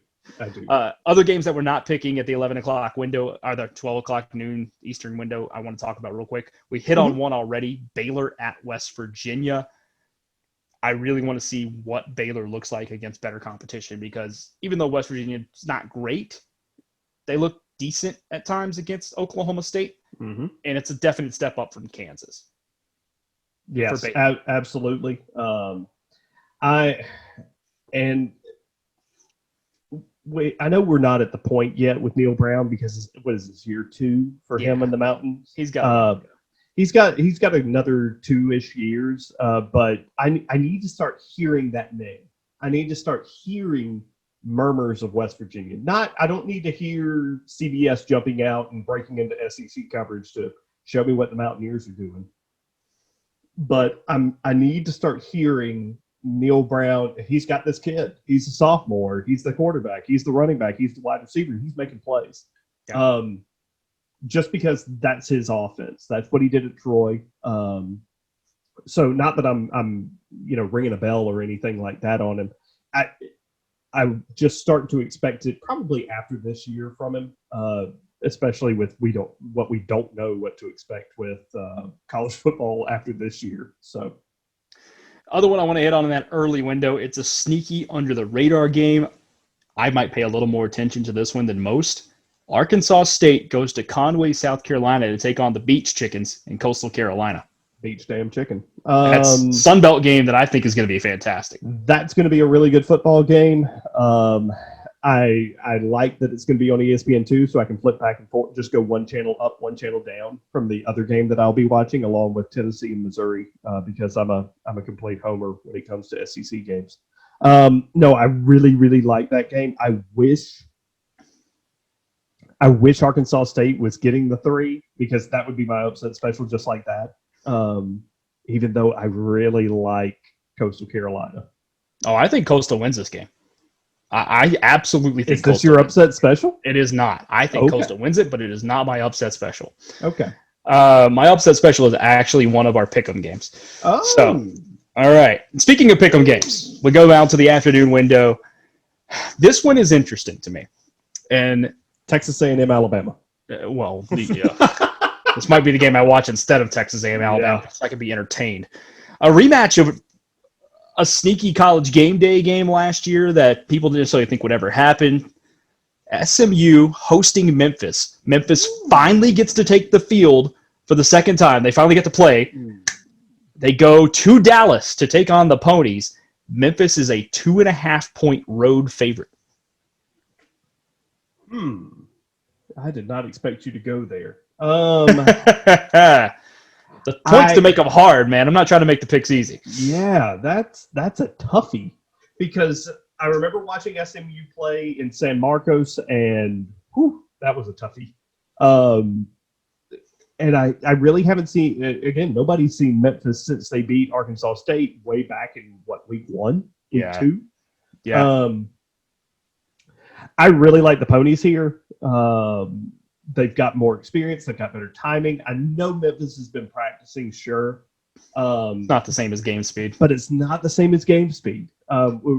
S1: Other games that we're not picking at the 11 o'clock window are the 12 o'clock noon Eastern window. I want to talk about real quick. We hit on one already, Baylor at West Virginia. I really want to see what Baylor looks like against better competition, because even though West Virginia is not great, they look decent at times against Oklahoma State, and it's a definite step up from Kansas.
S2: Yes, absolutely. I know we're not at the point yet with Neil Brown, because what is this, year 2 for him in the mountains?
S1: He's got
S2: another 2-ish years, but I need to start hearing that name. I need to start hearing murmurs of West Virginia. I don't need to hear CBS jumping out and breaking into SEC coverage to show me what the Mountaineers are doing. But I need to start hearing Neil Brown. He's got this kid. He's a sophomore. He's the quarterback. He's the running back. He's the wide receiver. He's making plays. Yeah. Just because that's his offense. That's what he did at Troy. So not that I'm ringing a bell or anything like that on him. I'm just starting to expect it probably after this year from him, especially with what we don't know what to expect with college football after this year. So,
S1: other one I want to hit on in that early window, it's a sneaky under the radar game. I might pay a little more attention to this one than most. Arkansas State goes to Conway, South Carolina to take on the Beach Chickens in Coastal Carolina.
S2: Beach damn chicken.
S1: That's Sunbelt game that I think is going to be fantastic.
S2: That's going to be a really good football game. I like that it's going to be on ESPN2, so I can flip back and forth, just go one channel up, one channel down from the other game that I'll be watching, along with Tennessee and Missouri, because I'm a complete homer when it comes to SEC games. No, I really, really like that game. I wish Arkansas State was getting the 3, because that would be my upset special just like that. Even though I really like Coastal Carolina.
S1: Oh, I think Coastal wins this game. I absolutely think.
S2: Is this your upset special?
S1: It is not. I think Coastal wins it, but it is not my upset special.
S2: Okay.
S1: My upset special is actually one of our pick'em games.
S2: Oh.
S1: So, all right. Speaking of pick'em games, we go down to the afternoon window. This one is interesting to me. And
S2: Texas A&M, Alabama.
S1: This might be the game I watch instead of Texas A&M, Alabama, so I can be entertained. A rematch of a sneaky college game day game last year that people didn't necessarily think would ever happen. SMU hosting Memphis. Memphis finally gets to take the field for the second time. They finally get to play. They go to Dallas to take on the Ponies. Memphis is a 2.5-point road favorite.
S2: I did not expect you to go there.
S1: The points to make them hard, man. I'm not trying to make the picks easy.
S2: Yeah, that's a toughie, because I remember watching SMU play in San Marcos, and that was a toughie. And I really haven't seen, again, nobody's seen Memphis since they beat Arkansas State way back in week 1, week 2.
S1: Yeah.
S2: I really like the Ponies here. They've got more experience. They've got better timing. I know Memphis has been practicing, sure.
S1: It's not the same as game speed.
S2: But it's not the same as game speed.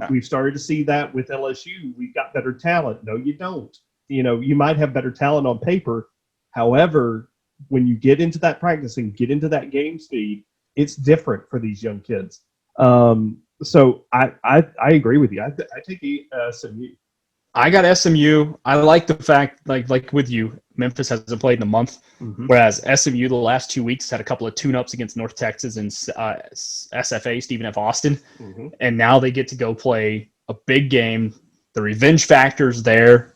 S2: We've started to see that with LSU. We've got better talent. No, you don't. You might have better talent on paper. However, when you get into that practicing, get into that game speed, it's different for these young kids. So I agree with you. I take SMU.
S1: I got SMU. I like the fact, like with you, Memphis hasn't played in a month, whereas SMU the last 2 weeks had a couple of tune-ups against North Texas and SFA, Stephen F. Austin, and now they get to go play a big game. The revenge factor's there,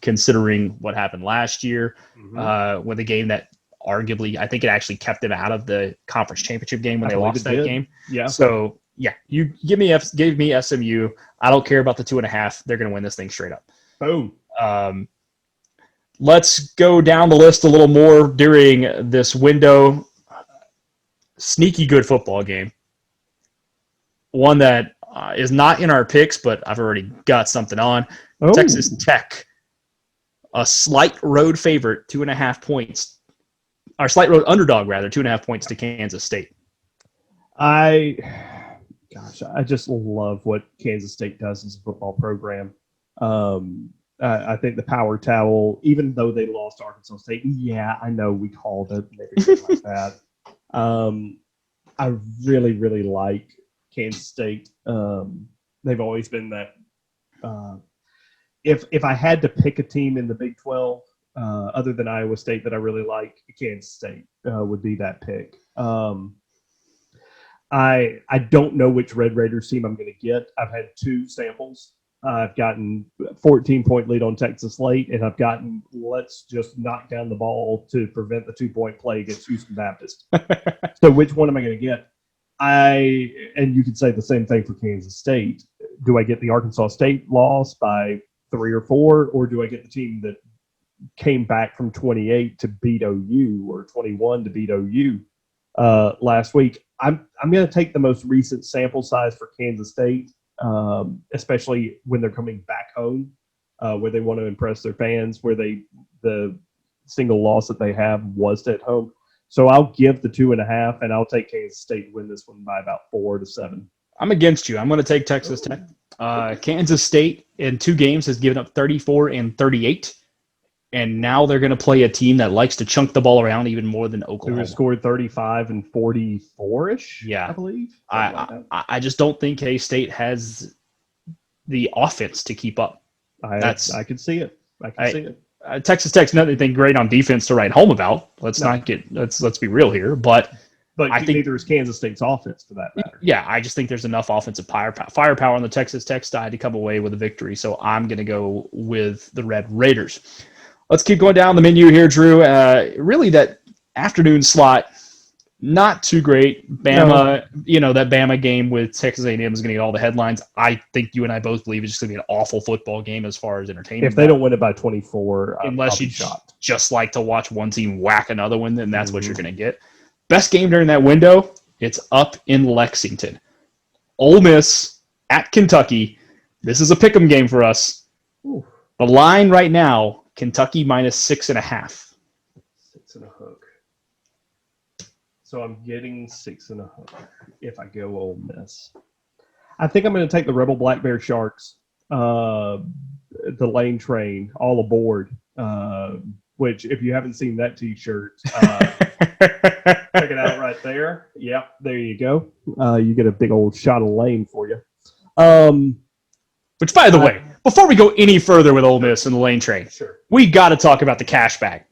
S1: considering what happened last year with a game that arguably, I think it actually kept them out of the conference championship game when they lost that game.
S2: Yeah.
S1: So, yeah, you gave me SMU. I don't care about the 2.5. They're going to win this thing straight up.
S2: Boom.
S1: Let's go down the list a little more during this window. Sneaky good football game. One that is not in our picks, but I've already got something on. Texas Tech a slight road favorite, 2.5 points, or slight road underdog rather, 2.5 points to Kansas State.
S2: I just love what Kansas State does as a football program. I think the power towel, even though they lost Arkansas State, yeah, I know we called it and everything like that. I really, really like Kansas State. They've always been that. If I had to pick a team in the Big 12, other than Iowa State that I really like, Kansas State would be that pick. I don't know which Red Raiders team I'm going to get. I've had 2 samples. I've gotten 14-point lead on Texas late, and I've gotten let's just knock down the ball to prevent the 2-point play against Houston Baptist. So which one am I going to get? And you could say the same thing for Kansas State. Do I get the Arkansas State loss by 3 or 4, or do I get the team that came back from 28 to beat OU or 21 to beat OU last week? I'm going to take the most recent sample size for Kansas State, especially when they're coming back home, where they want to impress their fans, where the single loss that they have was at home. So I'll give the 2.5, and I'll take Kansas State to win this one by about 4 to 7.
S1: I'm against you. I'm going to take Texas Tech. Kansas State in 2 games has given up 34 and 38. And now they're going to play a team that likes to chunk the ball around even more than Oklahoma.
S2: Who scored 35 and 44-ish,
S1: yeah.
S2: I believe.
S1: I just don't think K-State has the offense to keep up.
S2: I can see it. I can see it.
S1: Texas Tech's not anything great on defense to write home about. Let's be real here. But I think
S2: neither is Kansas State's offense for that matter.
S1: Yeah, I just think there's enough offensive firepower on the Texas Tech side to come away with a victory. So I'm going to go with the Red Raiders. Let's keep going down the menu here, Drew. Really, that afternoon slot, not too great. Bama, that Bama game with Texas A&M is going to get all the headlines. I think you and I both believe it's just going to be an awful football game as far as entertainment.
S2: If they don't win it by 24,
S1: unless you
S2: shocked.
S1: Just like to watch one team whack another one, then that's what you're going to get. Best game during that window, it's up in Lexington. Ole Miss at Kentucky. This is a pick'em game for us.
S2: Ooh.
S1: The line right now, Kentucky minus 6.5.
S2: 6.5. So I'm getting 6.5 if I go Ole Miss. I think I'm going to take the Rebel Black Bear Sharks, the lane train, all aboard. Which, if you haven't seen that T-shirt, check it out right there. Yep, there you go. You get a big old shot of lane for you.
S1: Which, by the way, before we go any further with Ole Miss and the lane train, we got to talk about the cash bag.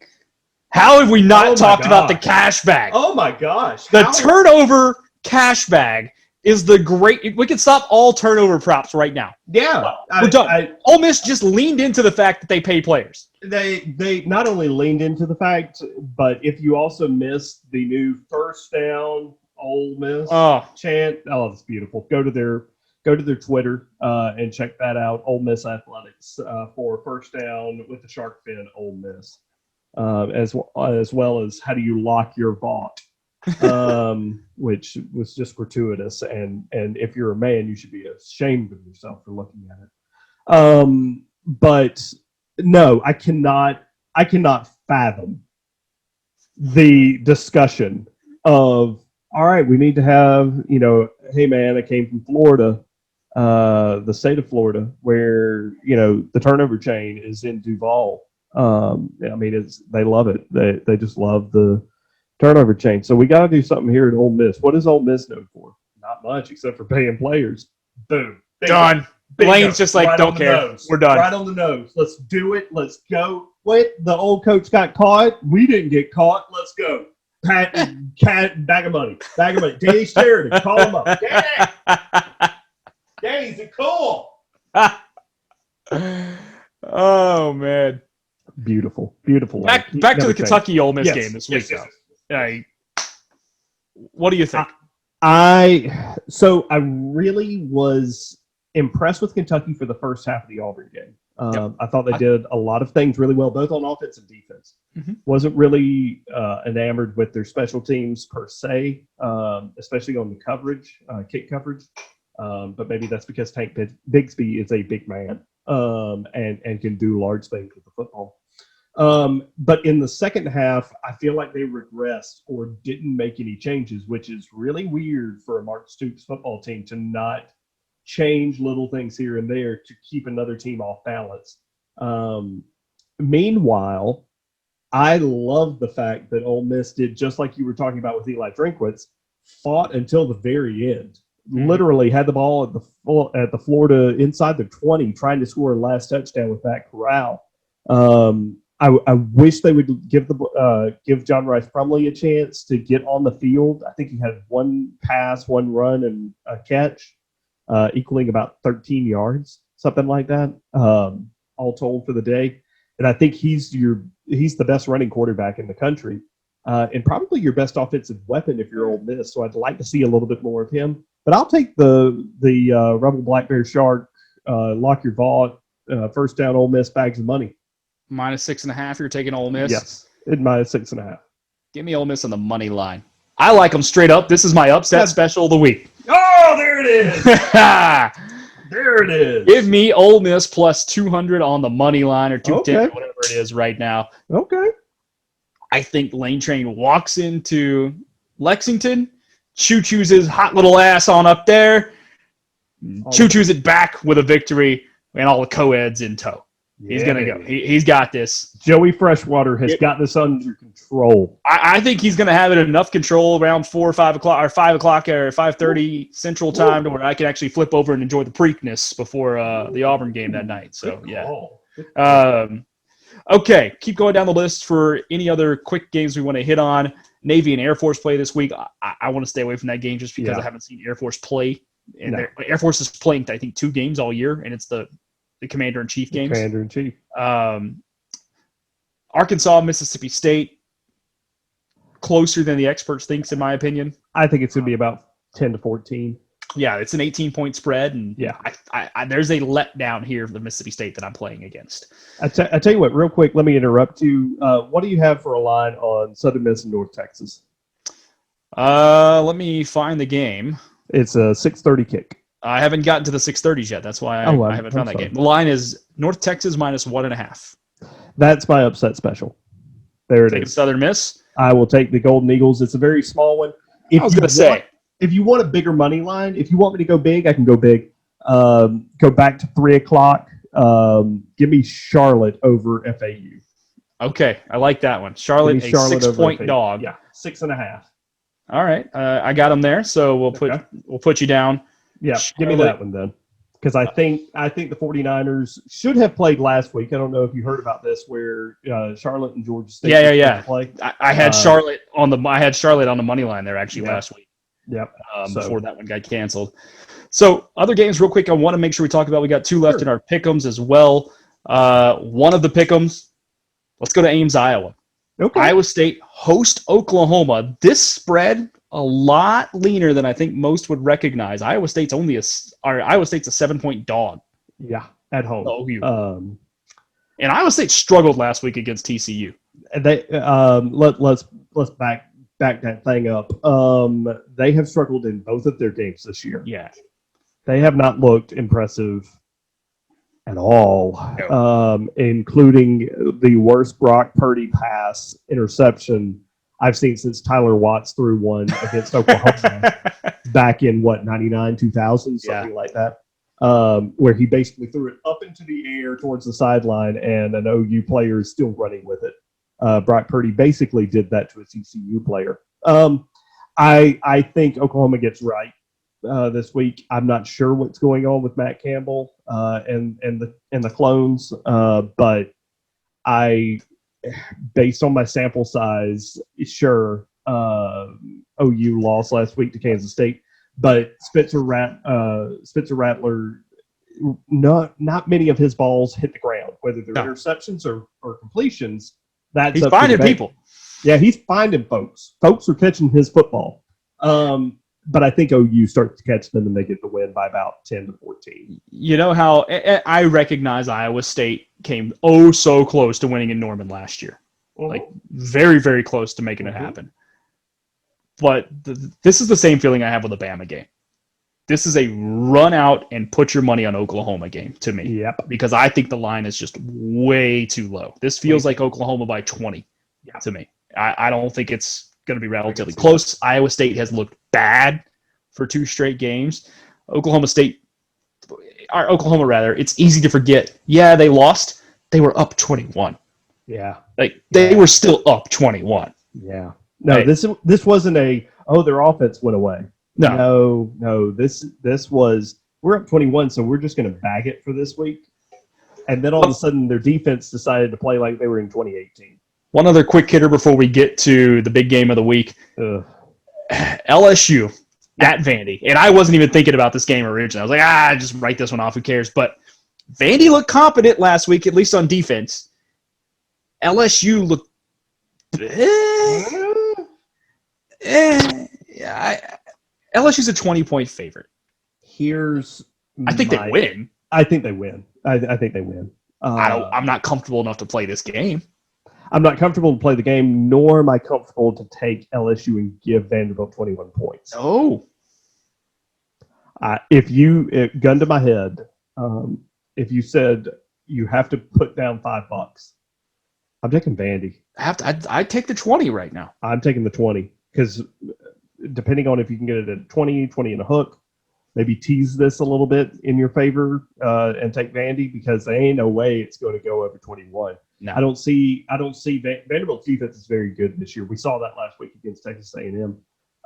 S1: How have we not talked about the cash bag?
S2: Oh, my gosh.
S1: The turnover cash bag is the great – we can stop all turnover props right now.
S2: Yeah.
S1: We're done. Ole Miss just leaned into the fact that they pay players.
S2: They not only leaned into the fact, but if you also missed the new first down Ole Miss chant, it's beautiful. Go to their Twitter and check that out. Ole Miss Athletics for first down with the shark fin Ole Miss, as well as how do you lock your vault, which was just gratuitous. And if you're a man, you should be ashamed of yourself for looking at it. But no, I cannot fathom the discussion of, all right, we need to have, hey man, I came from Florida, the state of Florida, where, the turnover chain is in Duval. They love it. They just love the turnover chain. So we got to do something here at Ole Miss. What is Ole Miss known for? Not much, except for paying players. Boom.
S1: Done. Blaine's just like, don't care. We're done.
S2: Right on the nose. Let's do it. Let's go. Wait, the old coach got caught. We didn't get caught. Let's go. Bag of money. Danny Sheridan, call him up. Danny's a cool.
S1: Oh, man.
S2: Beautiful.
S1: Back to the Kentucky Ole Miss game this week, though. What do you think?
S2: I really was impressed with Kentucky for the first half of the Auburn game. I thought they did a lot of things really well, both on offense and defense. Mm-hmm. Wasn't really enamored with their special teams per se, especially on the coverage, kick coverage. But maybe that's because Tank Bigsby is a big man and can do large things with the football. But in the second half, I feel like they regressed or didn't make any changes, which is really weird for a Mark Stoops football team to not change little things here and there to keep another team off balance. Meanwhile, I love the fact that Ole Miss did just like you were talking about with Eli Drinkwitz, fought until the very end. Literally had the ball at the Florida inside the 20, trying to score a last touchdown with Matt Corral. I wish they would give John Rice Plumlee a chance to get on the field. I think he had one pass, one run, and a catch, equaling about 13 yards, something like that, all told for the day. And I think he's the best running quarterback in the country, and probably your best offensive weapon if you're Ole Miss. So I'd like to see a little bit more of him. But I'll take the Rebel Black Bear Shark, lock your vault, first down Ole Miss, bags of money.
S1: -6.5. You're taking Ole Miss.
S2: Yes, at -6.5.
S1: Give me Ole Miss on the money line. I like them straight up. This is my upset special of the week.
S2: Oh, there it is. There it is.
S1: Give me Ole Miss plus 200 on the money line or 210, or whatever it is right now.
S2: Okay.
S1: I think Lane Train walks into Lexington, choo-choos his hot little ass on up there, choo-choos it back with a victory, and all the co-eds in tow. He's going to go. He's got this.
S2: Joey Freshwater has got this under control.
S1: I think he's going to have it enough control around 4 or 5 o'clock or 5 o'clock or 5:30 Central Time to where I can actually flip over and enjoy the Preakness before the Auburn game that night. So, yeah. Okay, keep going down the list for any other quick games we want to hit on. Navy and Air Force play this week. I want to stay away from that game just because I haven't seen Air Force play. And Air Force is playing, I think, 2 games all year, and it's the Commander-in-Chief games.
S2: Commander-in-Chief.
S1: Arkansas, Mississippi State, closer than the experts thinks, in my opinion.
S2: I think it's going to be about 10 to 14.
S1: Yeah, it's an 18-point spread, and I there's a letdown here for the Mississippi State that I'm playing against.
S2: I tell you what, real quick, let me interrupt you. What do you have for a line on Southern Miss and North Texas?
S1: Let me find the game.
S2: It's a 6:30 kick.
S1: I haven't gotten to the 6:30s yet. That's why I haven't found that game. The line is North Texas -1.5.
S2: That's my upset special. There it is.
S1: Southern Miss.
S2: I will take the Golden Eagles. It's a very small one.
S1: I was going to say,
S2: if you want a bigger money line, if you want me to go big, I can go big. Go back to 3 o'clock. Give me Charlotte over FAU.
S1: Okay, I like that one. Charlotte, a 6-point dog.
S2: Yeah, 6.5.
S1: All right, I got them there. So we'll put you down.
S2: Yeah,
S1: Charlotte.
S2: give me that one then. Because I think the 49ers should have played last week. I don't know if you heard about this, where Charlotte and Georgia State.
S1: Yeah.
S2: Play.
S1: I had Charlotte on the money line there actually last week.
S2: Yep.
S1: Before that one got canceled. So other games, real quick. I want to make sure we talk about. We got 2 left in our pick'ems as well. One of the pick'ems. Let's go to Ames, Iowa.
S2: Okay.
S1: Iowa State host Oklahoma. This spread a lot leaner than I think most would recognize. Iowa State's a 7-point dog.
S2: Yeah, at home.
S1: And Iowa State struggled last week against TCU.
S2: They let's back that thing up. They have struggled in both of their games this year.
S1: Yeah,
S2: they have not looked impressive at all, including the worst Brock Purdy pass interception I've seen since Tyler Watts threw one against Oklahoma back in 99, 2000, something like that, where he basically threw it up into the air towards the sideline and an OU player is still running with it. Brock Purdy basically did that to a TCU player. I think Oklahoma gets right this week. I'm not sure what's going on with Matt Campbell and the clones, but based on my sample size, sure, OU lost last week to Kansas State, but Spencer Rattler, not many of his balls hit the ground, whether they're interceptions or completions.
S1: He's finding people.
S2: Yeah, he's finding folks. Folks are catching his football. But I think OU starts to catch them and they get the win by about 10 to 14.
S1: You know how I recognize Iowa State came so close to winning in Norman last year. Like very, very close to making it happen. But this is the same feeling I have with the Bama game. This is a run out and put your money on Oklahoma game to me.
S2: Yep.
S1: Because I think the line is just way too low. This feels like Oklahoma by 20 to me. I don't think it's going to be relatively close. Iowa State has looked bad for 2 straight games. Oklahoma, it's easy to forget. Yeah, they lost. They were up 21.
S2: Yeah.
S1: They were still up 21.
S2: Yeah. No, this wasn't their offense went away. No. This was, we're up 21, so we're just going to bag it for this week. And then all of a sudden their defense decided to play like they were in 2018.
S1: One other quick hitter before we get to the big game of the week. LSU at Vandy. And I wasn't even thinking about this game originally. I was like, just write this one off. Who cares? But Vandy looked competent last week, at least on defense. LSU looked LSU's a 20-point favorite.
S2: I think
S1: they win.
S2: I think they win. I think they win.
S1: I'm not comfortable enough to play this game.
S2: I'm not comfortable to play the game, nor am I comfortable to take LSU and give Vanderbilt 21 points.
S1: Oh.
S2: Gun to my head, if you said you have to put down $5, I'm taking Vandy.
S1: I'd take the 20 right now.
S2: I'm taking the 20 because depending on if you can get it at 20 and a hook, maybe tease this a little bit in your favor and take Vandy because there ain't no way it's going to go over 21.
S1: No.
S2: I don't see Vanderbilt's defense is very good this year. We saw that last week against Texas A&M.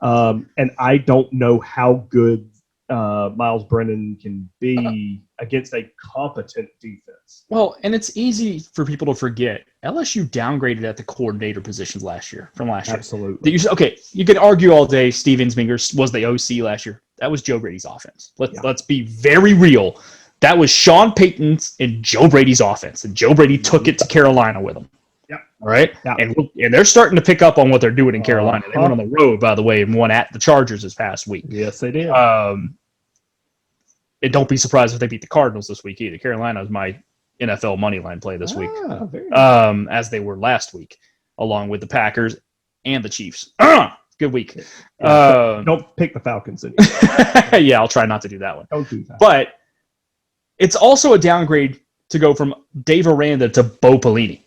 S2: And I don't know how good Miles Brennan can be against a competent defense.
S1: Well, and it's easy for people to forget. LSU downgraded at the coordinator positions last year.
S2: Absolutely.
S1: Okay, you could argue all day Steven Zminger was the OC last year. That was Joe Brady's offense. Let's be very real. That was Sean Payton's and Joe Brady's offense, and Joe Brady took it to Carolina with him.
S2: Yep.
S1: All right?
S2: Yep.
S1: And they're starting to pick up on what they're doing in Carolina. They went on the road, by the way, and won at the Chargers this past week.
S2: Yes, they did.
S1: And don't be surprised if they beat the Cardinals this week either. Carolina is my NFL money line play this week, as they were last week, along with the Packers and the Chiefs. Good week.
S2: Don't pick the Falcons anymore.
S1: Yeah, I'll try not to do that one.
S2: Don't do that.
S1: But it's also a downgrade to go from Dave Aranda to Bo Pelini.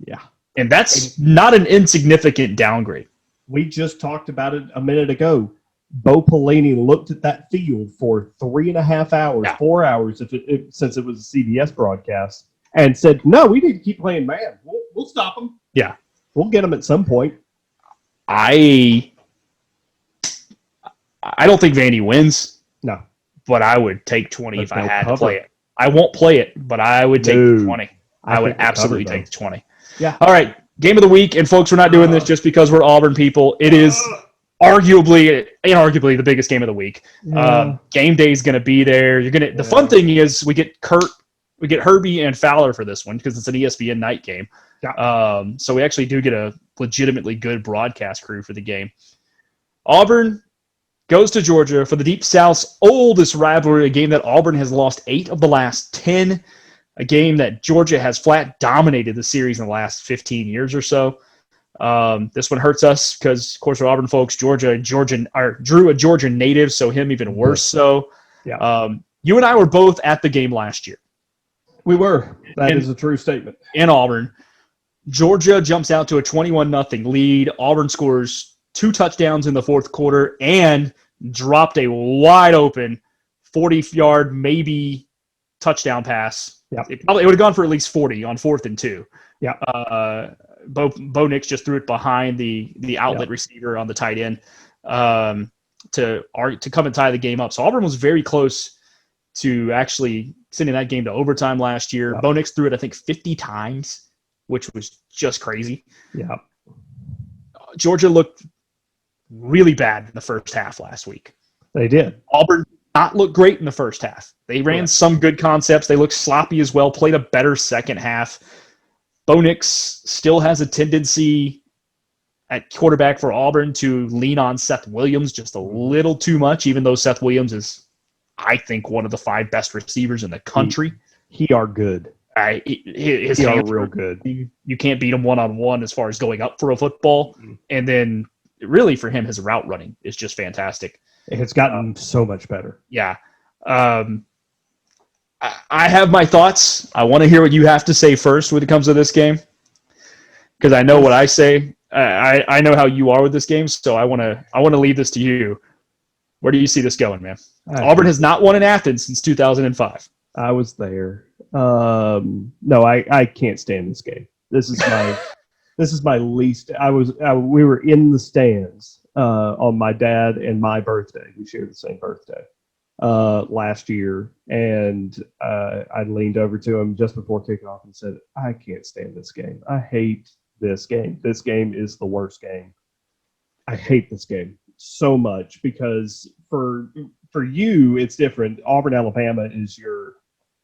S2: Yeah.
S1: And that's not an insignificant downgrade.
S2: We just talked about it a minute ago. Bo Pelini looked at that field for 3.5 hours, 4 hours, since it was a CBS broadcast, and said, "No, we need to keep playing man. We'll stop them.
S1: Yeah,
S2: we'll get them at some point."
S1: I don't think Vandy wins.
S2: No,
S1: but I would take 20 if I had to play it. I won't play it, but I would take the 20. I would absolutely take the 20.
S2: Yeah.
S1: All right, game of the week, and folks, we're not doing this just because we're Auburn people. It is inarguably the biggest game of the week. Game day is going to be there. The fun thing is we get Herbie and Fowler for this one because it's an ESPN night game.
S2: Yeah.
S1: So we actually do get a legitimately good broadcast crew for the game. Auburn goes to Georgia for the Deep South's oldest rivalry, a game that Auburn has lost 8 of the last 10, a game that Georgia has flat dominated the series in the last 15 years or so. This one hurts us because, of course, we're Auburn folks. Drew a Georgia native, so him even worse so.
S2: Yeah.
S1: You and I were both at the game last year.
S2: We were. That is a true statement.
S1: In Auburn. Georgia jumps out to a 21-0 lead. Auburn scores 2 touchdowns in the fourth quarter and dropped a wide-open 40-yard, maybe touchdown pass.
S2: Yeah.
S1: It would have gone for at least 40 on 4th and 2.
S2: Yeah.
S1: Bo Nix just threw it behind the outlet receiver on the tight end to come and tie the game up. So Auburn was very close to actually sending that game to overtime last year.
S2: Yeah.
S1: Bo Nix threw it, I think, 50 times, which was just crazy.
S2: Yeah.
S1: Georgia looked really bad in the first half last week.
S2: They did.
S1: Auburn did not look great in the first half. They ran some good concepts. They looked sloppy as well, played a better second half. Bo Nix still has a tendency at quarterback for Auburn to lean on Seth Williams just a little too much, even though Seth Williams is, I think, one of the 5 best receivers in the country.
S2: He are good.
S1: He are real good. You can't beat him one-on-one as far as going up for a football. And then really for him, his route running is just fantastic.
S2: It's gotten so much better.
S1: Yeah. I have my thoughts. I want to hear what you have to say first when it comes to this game, because I know what I say. I know how you are with this game, so I want to leave this to you. Where do you see this going, man? Auburn has not won in Athens since 2005.
S2: I was there. No, I can't stand this game. This is my least. We were in the stands on my dad and my birthday. We shared the same birthday last year, and I leaned over to him just before kickoff and said, "I can't stand this game. I hate this game. This game is the worst game. I hate this game so much because for you it's different. Auburn, Alabama is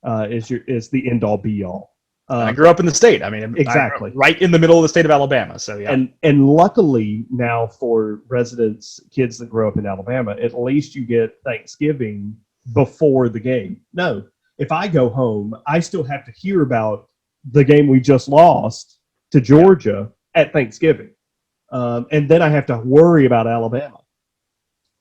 S2: the end all be all.
S1: I grew up in the state. I mean,
S2: exactly
S1: right in the middle of the state of Alabama. So yeah,
S2: and luckily now for kids that grow up in Alabama, at least you get Thanksgiving before the game. No, if I go home, I still have to hear about the game we just lost to Georgia at Thanksgiving, and then I have to worry about Alabama.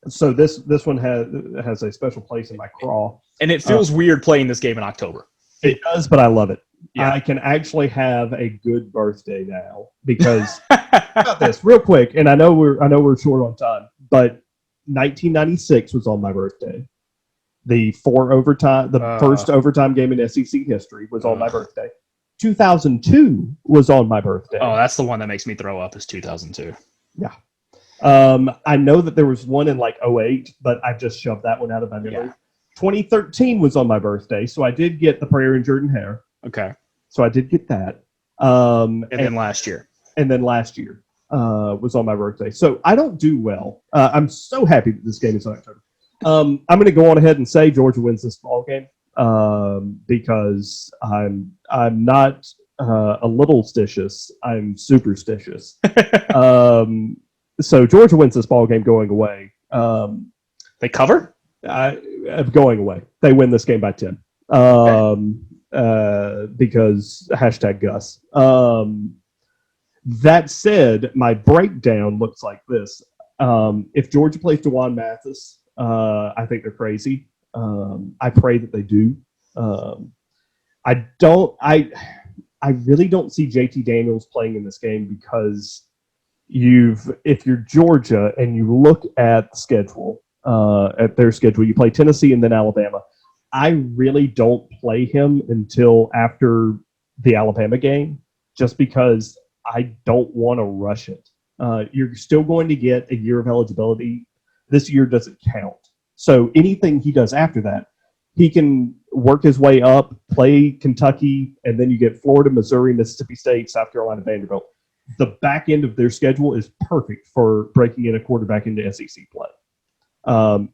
S2: So this one has a special place in my craw.
S1: And it feels weird playing this game in October.
S2: It does, but I love it.
S1: Yeah.
S2: I can actually have a good birthday now because about this real quick, and I know we're short on time, but 1996 was on my birthday. The first overtime game in SEC history was on my birthday. 2002 was on my birthday.
S1: Oh, that's the one that makes me throw up is 2002.
S2: Yeah. I know that there was one in like 2008, but I just shoved that one out of my memory. Yeah. 2013 was on my birthday, so I did get the prayer and Jordan hair.
S1: Okay.
S2: So I did get that.
S1: And then last year.
S2: And then last year was on my birthday. So I don't do well. I'm so happy that this game is on October. I'm going to go on ahead and say Georgia wins this ball game because I'm not a little stitious. I'm superstitious. So Georgia wins this ball game going away.
S1: They cover?
S2: Going away. They win this game by 10. Because #Gus. That said, my breakdown looks like this. If Georgia plays DeJuan Mathis, I think they're crazy. I pray that they do. I really don't see JT Daniels playing in this game because if you're Georgia and you look at the schedule, at their schedule, you play Tennessee and then Alabama. I really don't play him until after the Alabama game, just because I don't want to rush it. You're still going to get a year of eligibility. This year doesn't count. So anything he does after that, he can work his way up, play Kentucky, and then you get Florida, Missouri, Mississippi State, South Carolina, Vanderbilt. The back end of their schedule is perfect for breaking in a quarterback into SEC play.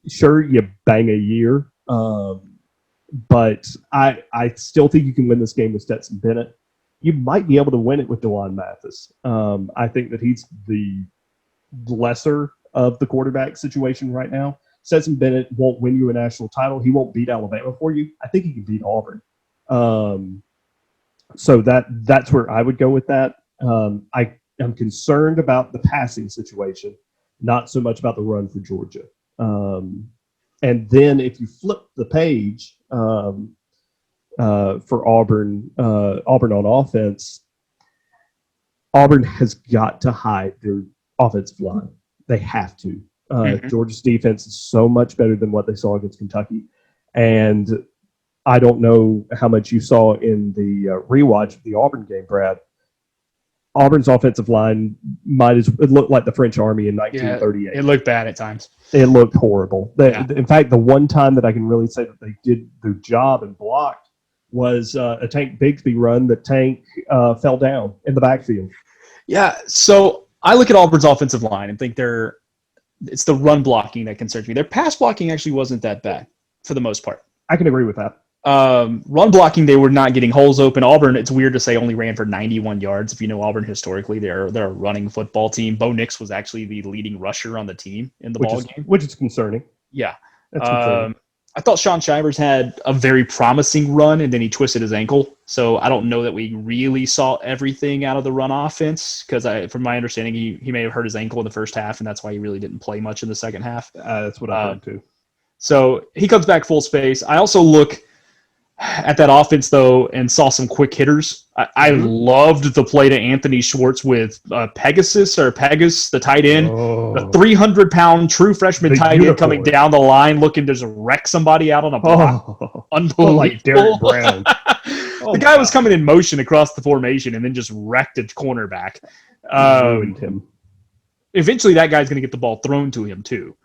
S2: Sure, you bang a year, but I still think you can win this game with Stetson Bennett. You might be able to win it with DeJuan Mathis. I think that he's the lesser of the quarterback situation right now. Stetson Bennett won't win you a national title. He won't beat Alabama for you. I think he can beat Auburn. So that's where I would go with that. I am concerned about the passing situation, not so much about the run for Georgia. And then if you flip the page for Auburn on offense, Auburn has got to hide their offensive line. They have to. Georgia's defense is so much better than what they saw against Kentucky. And I don't know how much you saw in the rewatch of the Auburn game, Brad. Auburn's offensive line it looked like the French Army in 1938.
S1: Yeah, it looked bad at times.
S2: It looked horrible. In fact, the one time that I can really say that they did their job and blocked was a Tank Bigsby run that Tank fell down in the backfield.
S1: Yeah, so I look at Auburn's offensive line and think it's the run blocking that concerns me. Their pass blocking actually wasn't that bad for the most part.
S2: I can agree with that.
S1: Run blocking, they were not getting holes open. Auburn, it's weird to say, only ran for 91 yards. If you know Auburn historically, they're a running football team. Bo Nix was actually the leading rusher on the team in the ball game.
S2: Which is concerning.
S1: Yeah. That's concerning. I thought Sean Shivers had a very promising run, and then he twisted his ankle. So I don't know that we really saw everything out of the run offense because, from my understanding, he may have hurt his ankle in the first half, and that's why he really didn't play much in the second half.
S2: That's what I heard too.
S1: So he comes back full space. I also look at that offense, though, and saw some quick hitters. I loved the play to Anthony Schwartz with Pegasus, the tight end. The 300-pound true freshman tight end coming down the line looking to just wreck somebody out on a block. Unbelievable.
S2: Like Derek Brown.
S1: The guy was coming in motion across the formation and then just wrecked a cornerback.
S2: Ruined him.
S1: Eventually, that guy's going to get the ball thrown to him, too.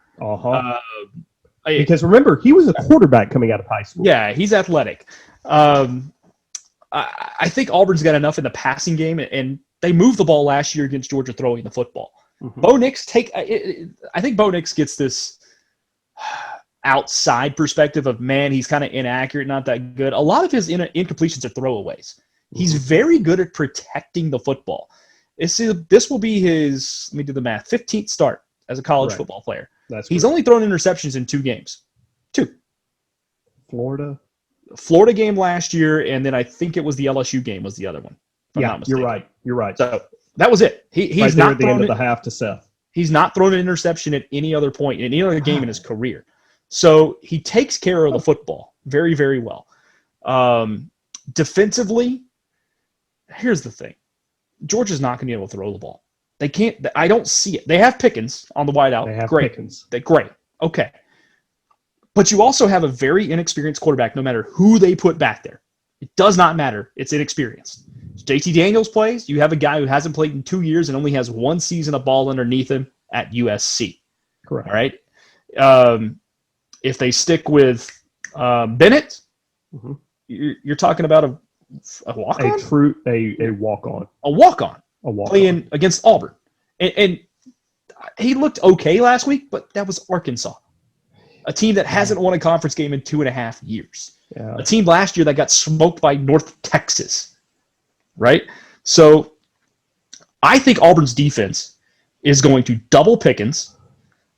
S2: Because remember, he was a quarterback coming out of high school.
S1: Yeah, he's athletic. I think Auburn's got enough in the passing game, and they moved the ball last year against Georgia throwing the football. Bo Nix I think Bo Nix gets this outside perspective of, man, he's kind of inaccurate, not that good. A lot of his incompletions are throwaways. He's very good at protecting the football. This will be his, let me do the math, 15th start as a college football player. He's only thrown interceptions in 2 games. 2. Florida game last year, and then I think it was the LSU game was the other one.
S2: Yeah, you're right. You're right.
S1: So that was it. He's
S2: right
S1: not
S2: at the end of the half to Seth.
S1: He's not thrown an interception at any other point in any other game in his career. So he takes care of the football very, very well. Defensively, here's the thing. Georgia's not going to be able to throw the ball. They can't. I don't see it. They have Pickens on the wideout.
S2: They have
S1: great.
S2: Pickens.
S1: Great. Okay. But you also have a very inexperienced quarterback no matter who they put back there. It does not matter. It's inexperienced. JT Daniels plays. You have a guy who hasn't played in 2 years and only has 1 season of ball underneath him at USC.
S2: Correct.
S1: All right. If they stick with Bennett, you're talking about a walk-on?
S2: A walk-on.
S1: A walk-on. Playing against Auburn. And he looked okay last week, but that was Arkansas, a team that hasn't won a conference game in 2.5 years.
S2: Yeah.
S1: A team last year that got smoked by North Texas, right? So I think Auburn's defense is going to double Pickens,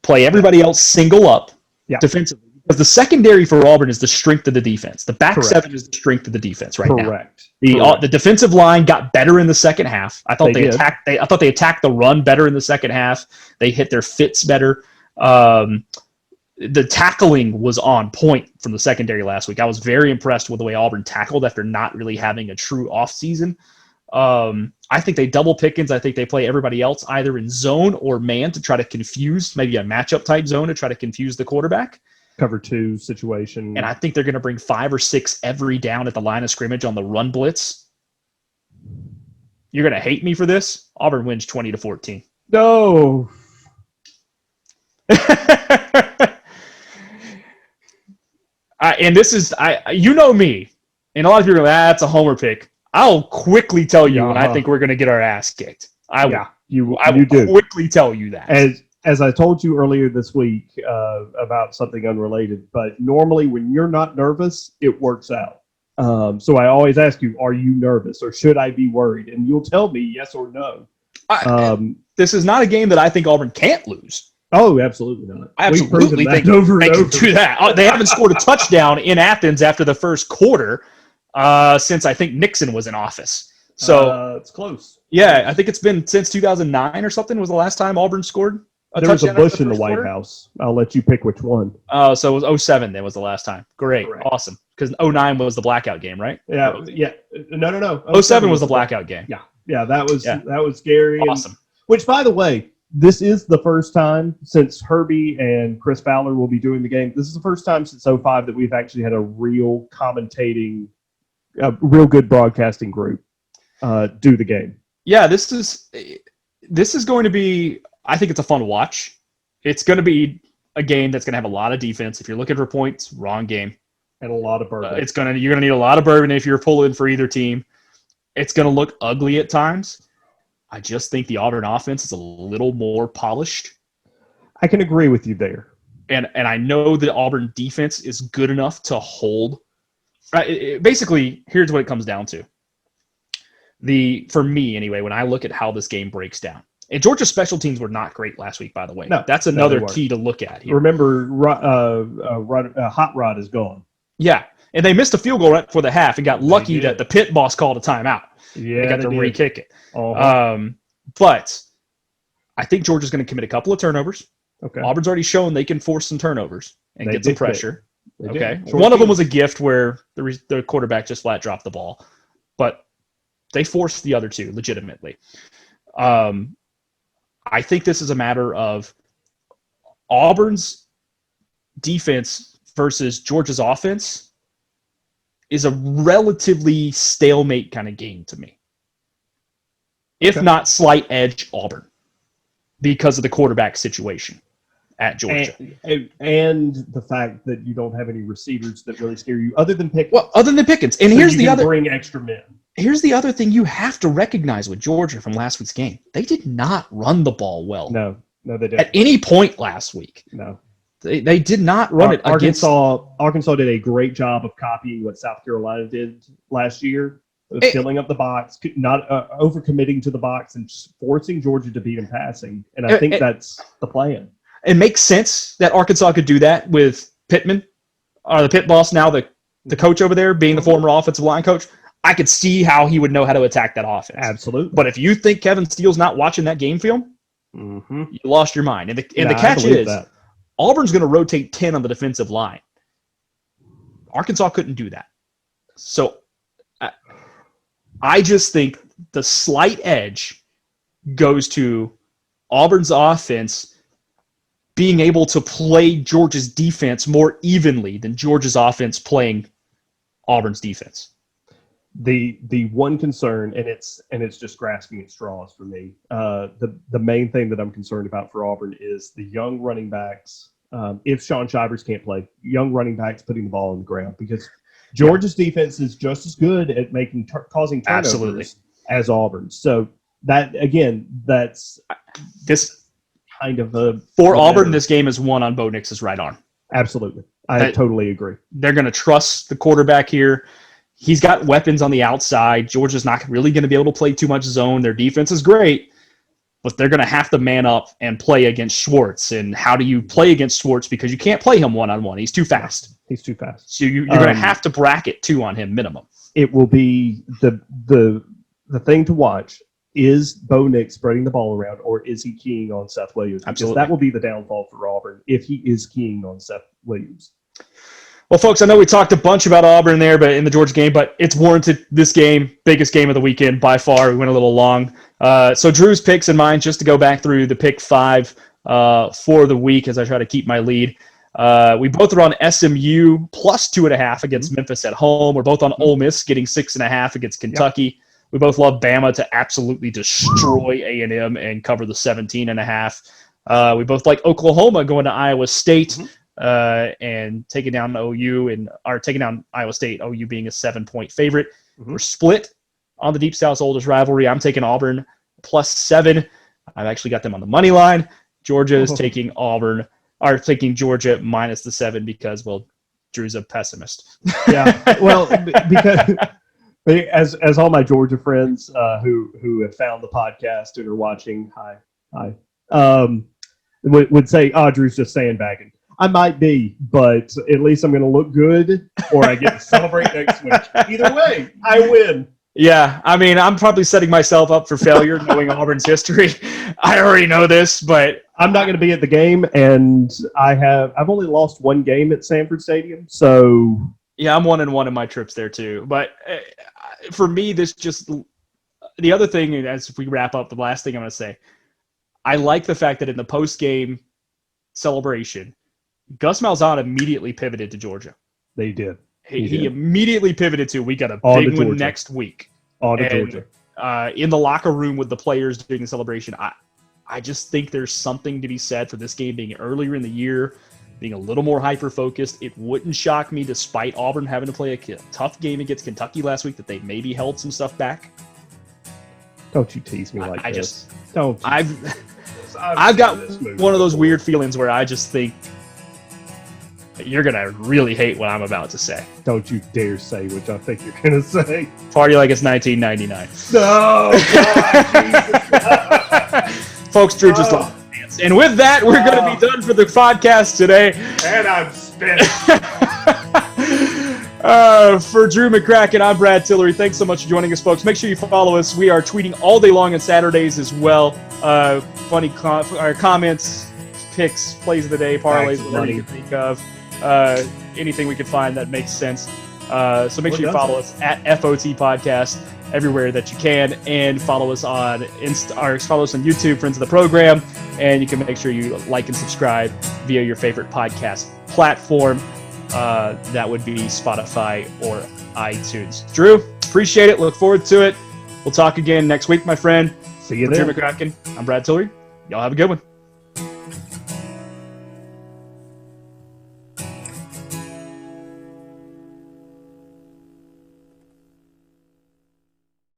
S1: play everybody else single up defensively. Because the secondary for Auburn is the strength of the defense. The back seven is the strength of the defense right now. The defensive line got better in the second half. I thought they attacked the run better in the second half. They hit their fits better. The tackling was on point from the secondary last week. I was very impressed with the way Auburn tackled after not really having a true offseason. I think they double Pickens. I think they play everybody else either in zone or man to try to confuse, maybe a matchup type zone to try to confuse the quarterback.
S2: Cover 2 situation.
S1: And I think they're going to bring 5 or 6 every down at the line of scrimmage on the run blitz. You're going to hate me for this. Auburn wins 20-14.
S2: No.
S1: And this is, you know me, and a lot of people are like, that's a homer pick. I'll quickly tell you when I think we're going to get our ass kicked. I will quickly tell you that.
S2: As I told you earlier this week about something unrelated, but normally when you're not nervous, it works out. So I always ask you, are you nervous or should I be worried? And you'll tell me yes or no.
S1: This is not a game that I think Auburn can't lose.
S2: Oh, absolutely not.
S1: I absolutely think they can do that. They haven't scored a touchdown in Athens after the first quarter since I think Nixon was in office. So
S2: it's close.
S1: Yeah, I think it's been since 2009 or something was the last time Auburn scored.
S2: There was a Bush in the White House. I'll let you pick which one.
S1: Oh, so it was 07 then was the last time. Great. Correct. Awesome. Because 09 was the blackout game, right?
S2: Yeah. No.
S1: 07 was the blackout game.
S2: Yeah, that was scary.
S1: Awesome.
S2: Which, by the way, this is the first time since Herbie and Chris Fowler will be doing the game. This is the first time since 05 that we've actually had a real commentating, a real good broadcasting group do the game.
S1: Yeah, this is going to be, I think it's a fun watch. It's going to be a game that's going to have a lot of defense. If you're looking for points, wrong game.
S2: And a lot of bourbon.
S1: You're going to need a lot of bourbon if you're pulling for either team. It's going to look ugly at times. I just think the Auburn offense is a little more polished.
S2: I can agree with you there.
S1: And I know the Auburn defense is good enough to hold. Basically, here's what it comes down to. For me, anyway, when I look at how this game breaks down. And Georgia's special teams were not great last week, by the way.
S2: No,
S1: that's another key to look at here.
S2: Remember, Hot Rod is gone.
S1: Yeah, and they missed a field goal right before the half and got lucky that the pit boss called a timeout.
S2: Yeah,
S1: they got to re-kick it.
S2: Uh-huh.
S1: But I think Georgia's going to commit a couple of turnovers.
S2: Okay.
S1: Auburn's already shown they can force some turnovers and get some pressure. Okay.
S2: Sure.
S1: One of them was a gift where the quarterback just flat dropped the ball, but they forced the other two legitimately. I think this is a matter of Auburn's defense versus Georgia's offense is a relatively stalemate kind of game to me. If not slight edge Auburn because of the quarterback situation at Georgia.
S2: And the fact that you don't have any receivers that really scare you other than Pickens.
S1: Well, other than Pickens. And
S2: so
S1: here's the other
S2: bring extra men.
S1: Here's the other thing you have to recognize with Georgia from last week's game. They did not run the ball well.
S2: No, they didn't.
S1: At any point last week.
S2: No.
S1: They did not run it against
S2: Arkansas did a great job of copying what South Carolina did last year, filling up the box, not overcommitting to the box, and forcing Georgia to beat in passing. And I think that's the plan. It
S1: makes sense that Arkansas could do that with Pittman, or the pit boss now, the coach over there, being the former offensive line coach. I could see how he would know how to attack that offense.
S2: Absolutely.
S1: But if you think Kevin Steele's not watching that game film, you lost your mind. And the catch is, Auburn's going to rotate 10 on the defensive line. Arkansas couldn't do that. So I just think the slight edge goes to Auburn's offense being able to play Georgia's defense more evenly than Georgia's offense playing Auburn's defense.
S2: The one concern, and it's just grasping at straws for me. The main thing that I'm concerned about for Auburn is the young running backs. If Sean Shivers can't play, young running backs putting the ball on the ground, because Georgia's defense is just as good at causing turnovers as Auburn. So that's this kind of a
S1: for Auburn. This game is won on Bo Nix's right arm.
S2: Absolutely, I totally agree.
S1: They're going to trust the quarterback here. He's got weapons on the outside. Georgia's not really going to be able to play too much zone. Their defense is great, but they're going to have to man up and play against Schwartz. And how do you play against Schwartz? Because you can't play him one-on-one. He's too fast.
S2: He's too fast.
S1: So you're going to have to bracket 2 on him minimum.
S2: It will be the thing to watch. Is Bo Nix spreading the ball around, or is he keying on Seth Williams? Because
S1: Absolutely.
S2: that will be the downfall for Auburn if he is keying on Seth Williams.
S1: Well, folks, I know we talked a bunch about Auburn there, but in the Georgia game, but it's warranted. This game, biggest game of the weekend by far. We went a little long. So Drew's picks and mine, just to go back through the pick 5 for the week as I try to keep my lead. We both are on SMU plus 2.5 against Memphis at home. We're both on Ole Miss getting 6.5 against Kentucky. Yep. We both love Bama to absolutely destroy A&M and cover the 17.5. We both like Oklahoma going to Iowa State. And taking down taking down Iowa State, OU being a 7-point favorite. We're split on the Deep South's oldest rivalry. I'm taking Auburn plus 7. I've actually got them on the money line. Georgia is taking Georgia minus the 7 because, well, Drew's a pessimist.
S2: Yeah, well, because as all my Georgia friends who have found the podcast and are watching, hi, would say, Drew's just sandbagging. I might be, but at least I'm going to look good, or I get to celebrate next week. Either way, I win.
S1: Yeah, I mean, I'm probably setting myself up for failure knowing Auburn's history. I already know this, but
S2: I'm not going to be at the game, and I've only lost 1 game at Sanford Stadium, so
S1: yeah, I'm 1-1 in my trips there too. But for me, the other thing, as we wrap up, the last thing I'm going to say, I like the fact that in the post-game celebration, Gus Malzahn immediately pivoted to Georgia.
S2: They did.
S1: He immediately pivoted to, we got a big one next week.
S2: Georgia.
S1: In the locker room with the players during the celebration, I just think there's something to be said for this game being earlier in the year, being a little more hyper-focused. It wouldn't shock me, despite Auburn having to play a tough game against Kentucky last week, that they maybe held some stuff back.
S2: Don't you tease me like this.
S1: I've got one of those weird feelings where I just think you're going to really hate what I'm about to say.
S2: Don't you dare say what I think you're going to say.
S1: Party like it's 1999.
S2: No! God,
S1: folks, Drew just lost his hands. And with that, we're going to be done for the podcast today.
S2: And I'm spinning.
S1: For Drew McCracken, I'm Brad Tillery. Thanks so much for joining us, folks. Make sure you follow us. We are tweeting all day long on Saturdays as well. Funny comments, picks, plays of the day, parlays, whatever you can think of. Anything we can find that makes sense. So make sure you follow us at FOT Podcast everywhere that you can, and follow us on follow us on YouTube, Friends of the Program, and you can make sure you like and subscribe via your favorite podcast platform. That would be Spotify or iTunes. Drew, appreciate it. Look forward to it. We'll talk again next week, my friend.
S2: See you then.
S1: Drew McCracken. I'm Brad Tillery. Y'all have a good one.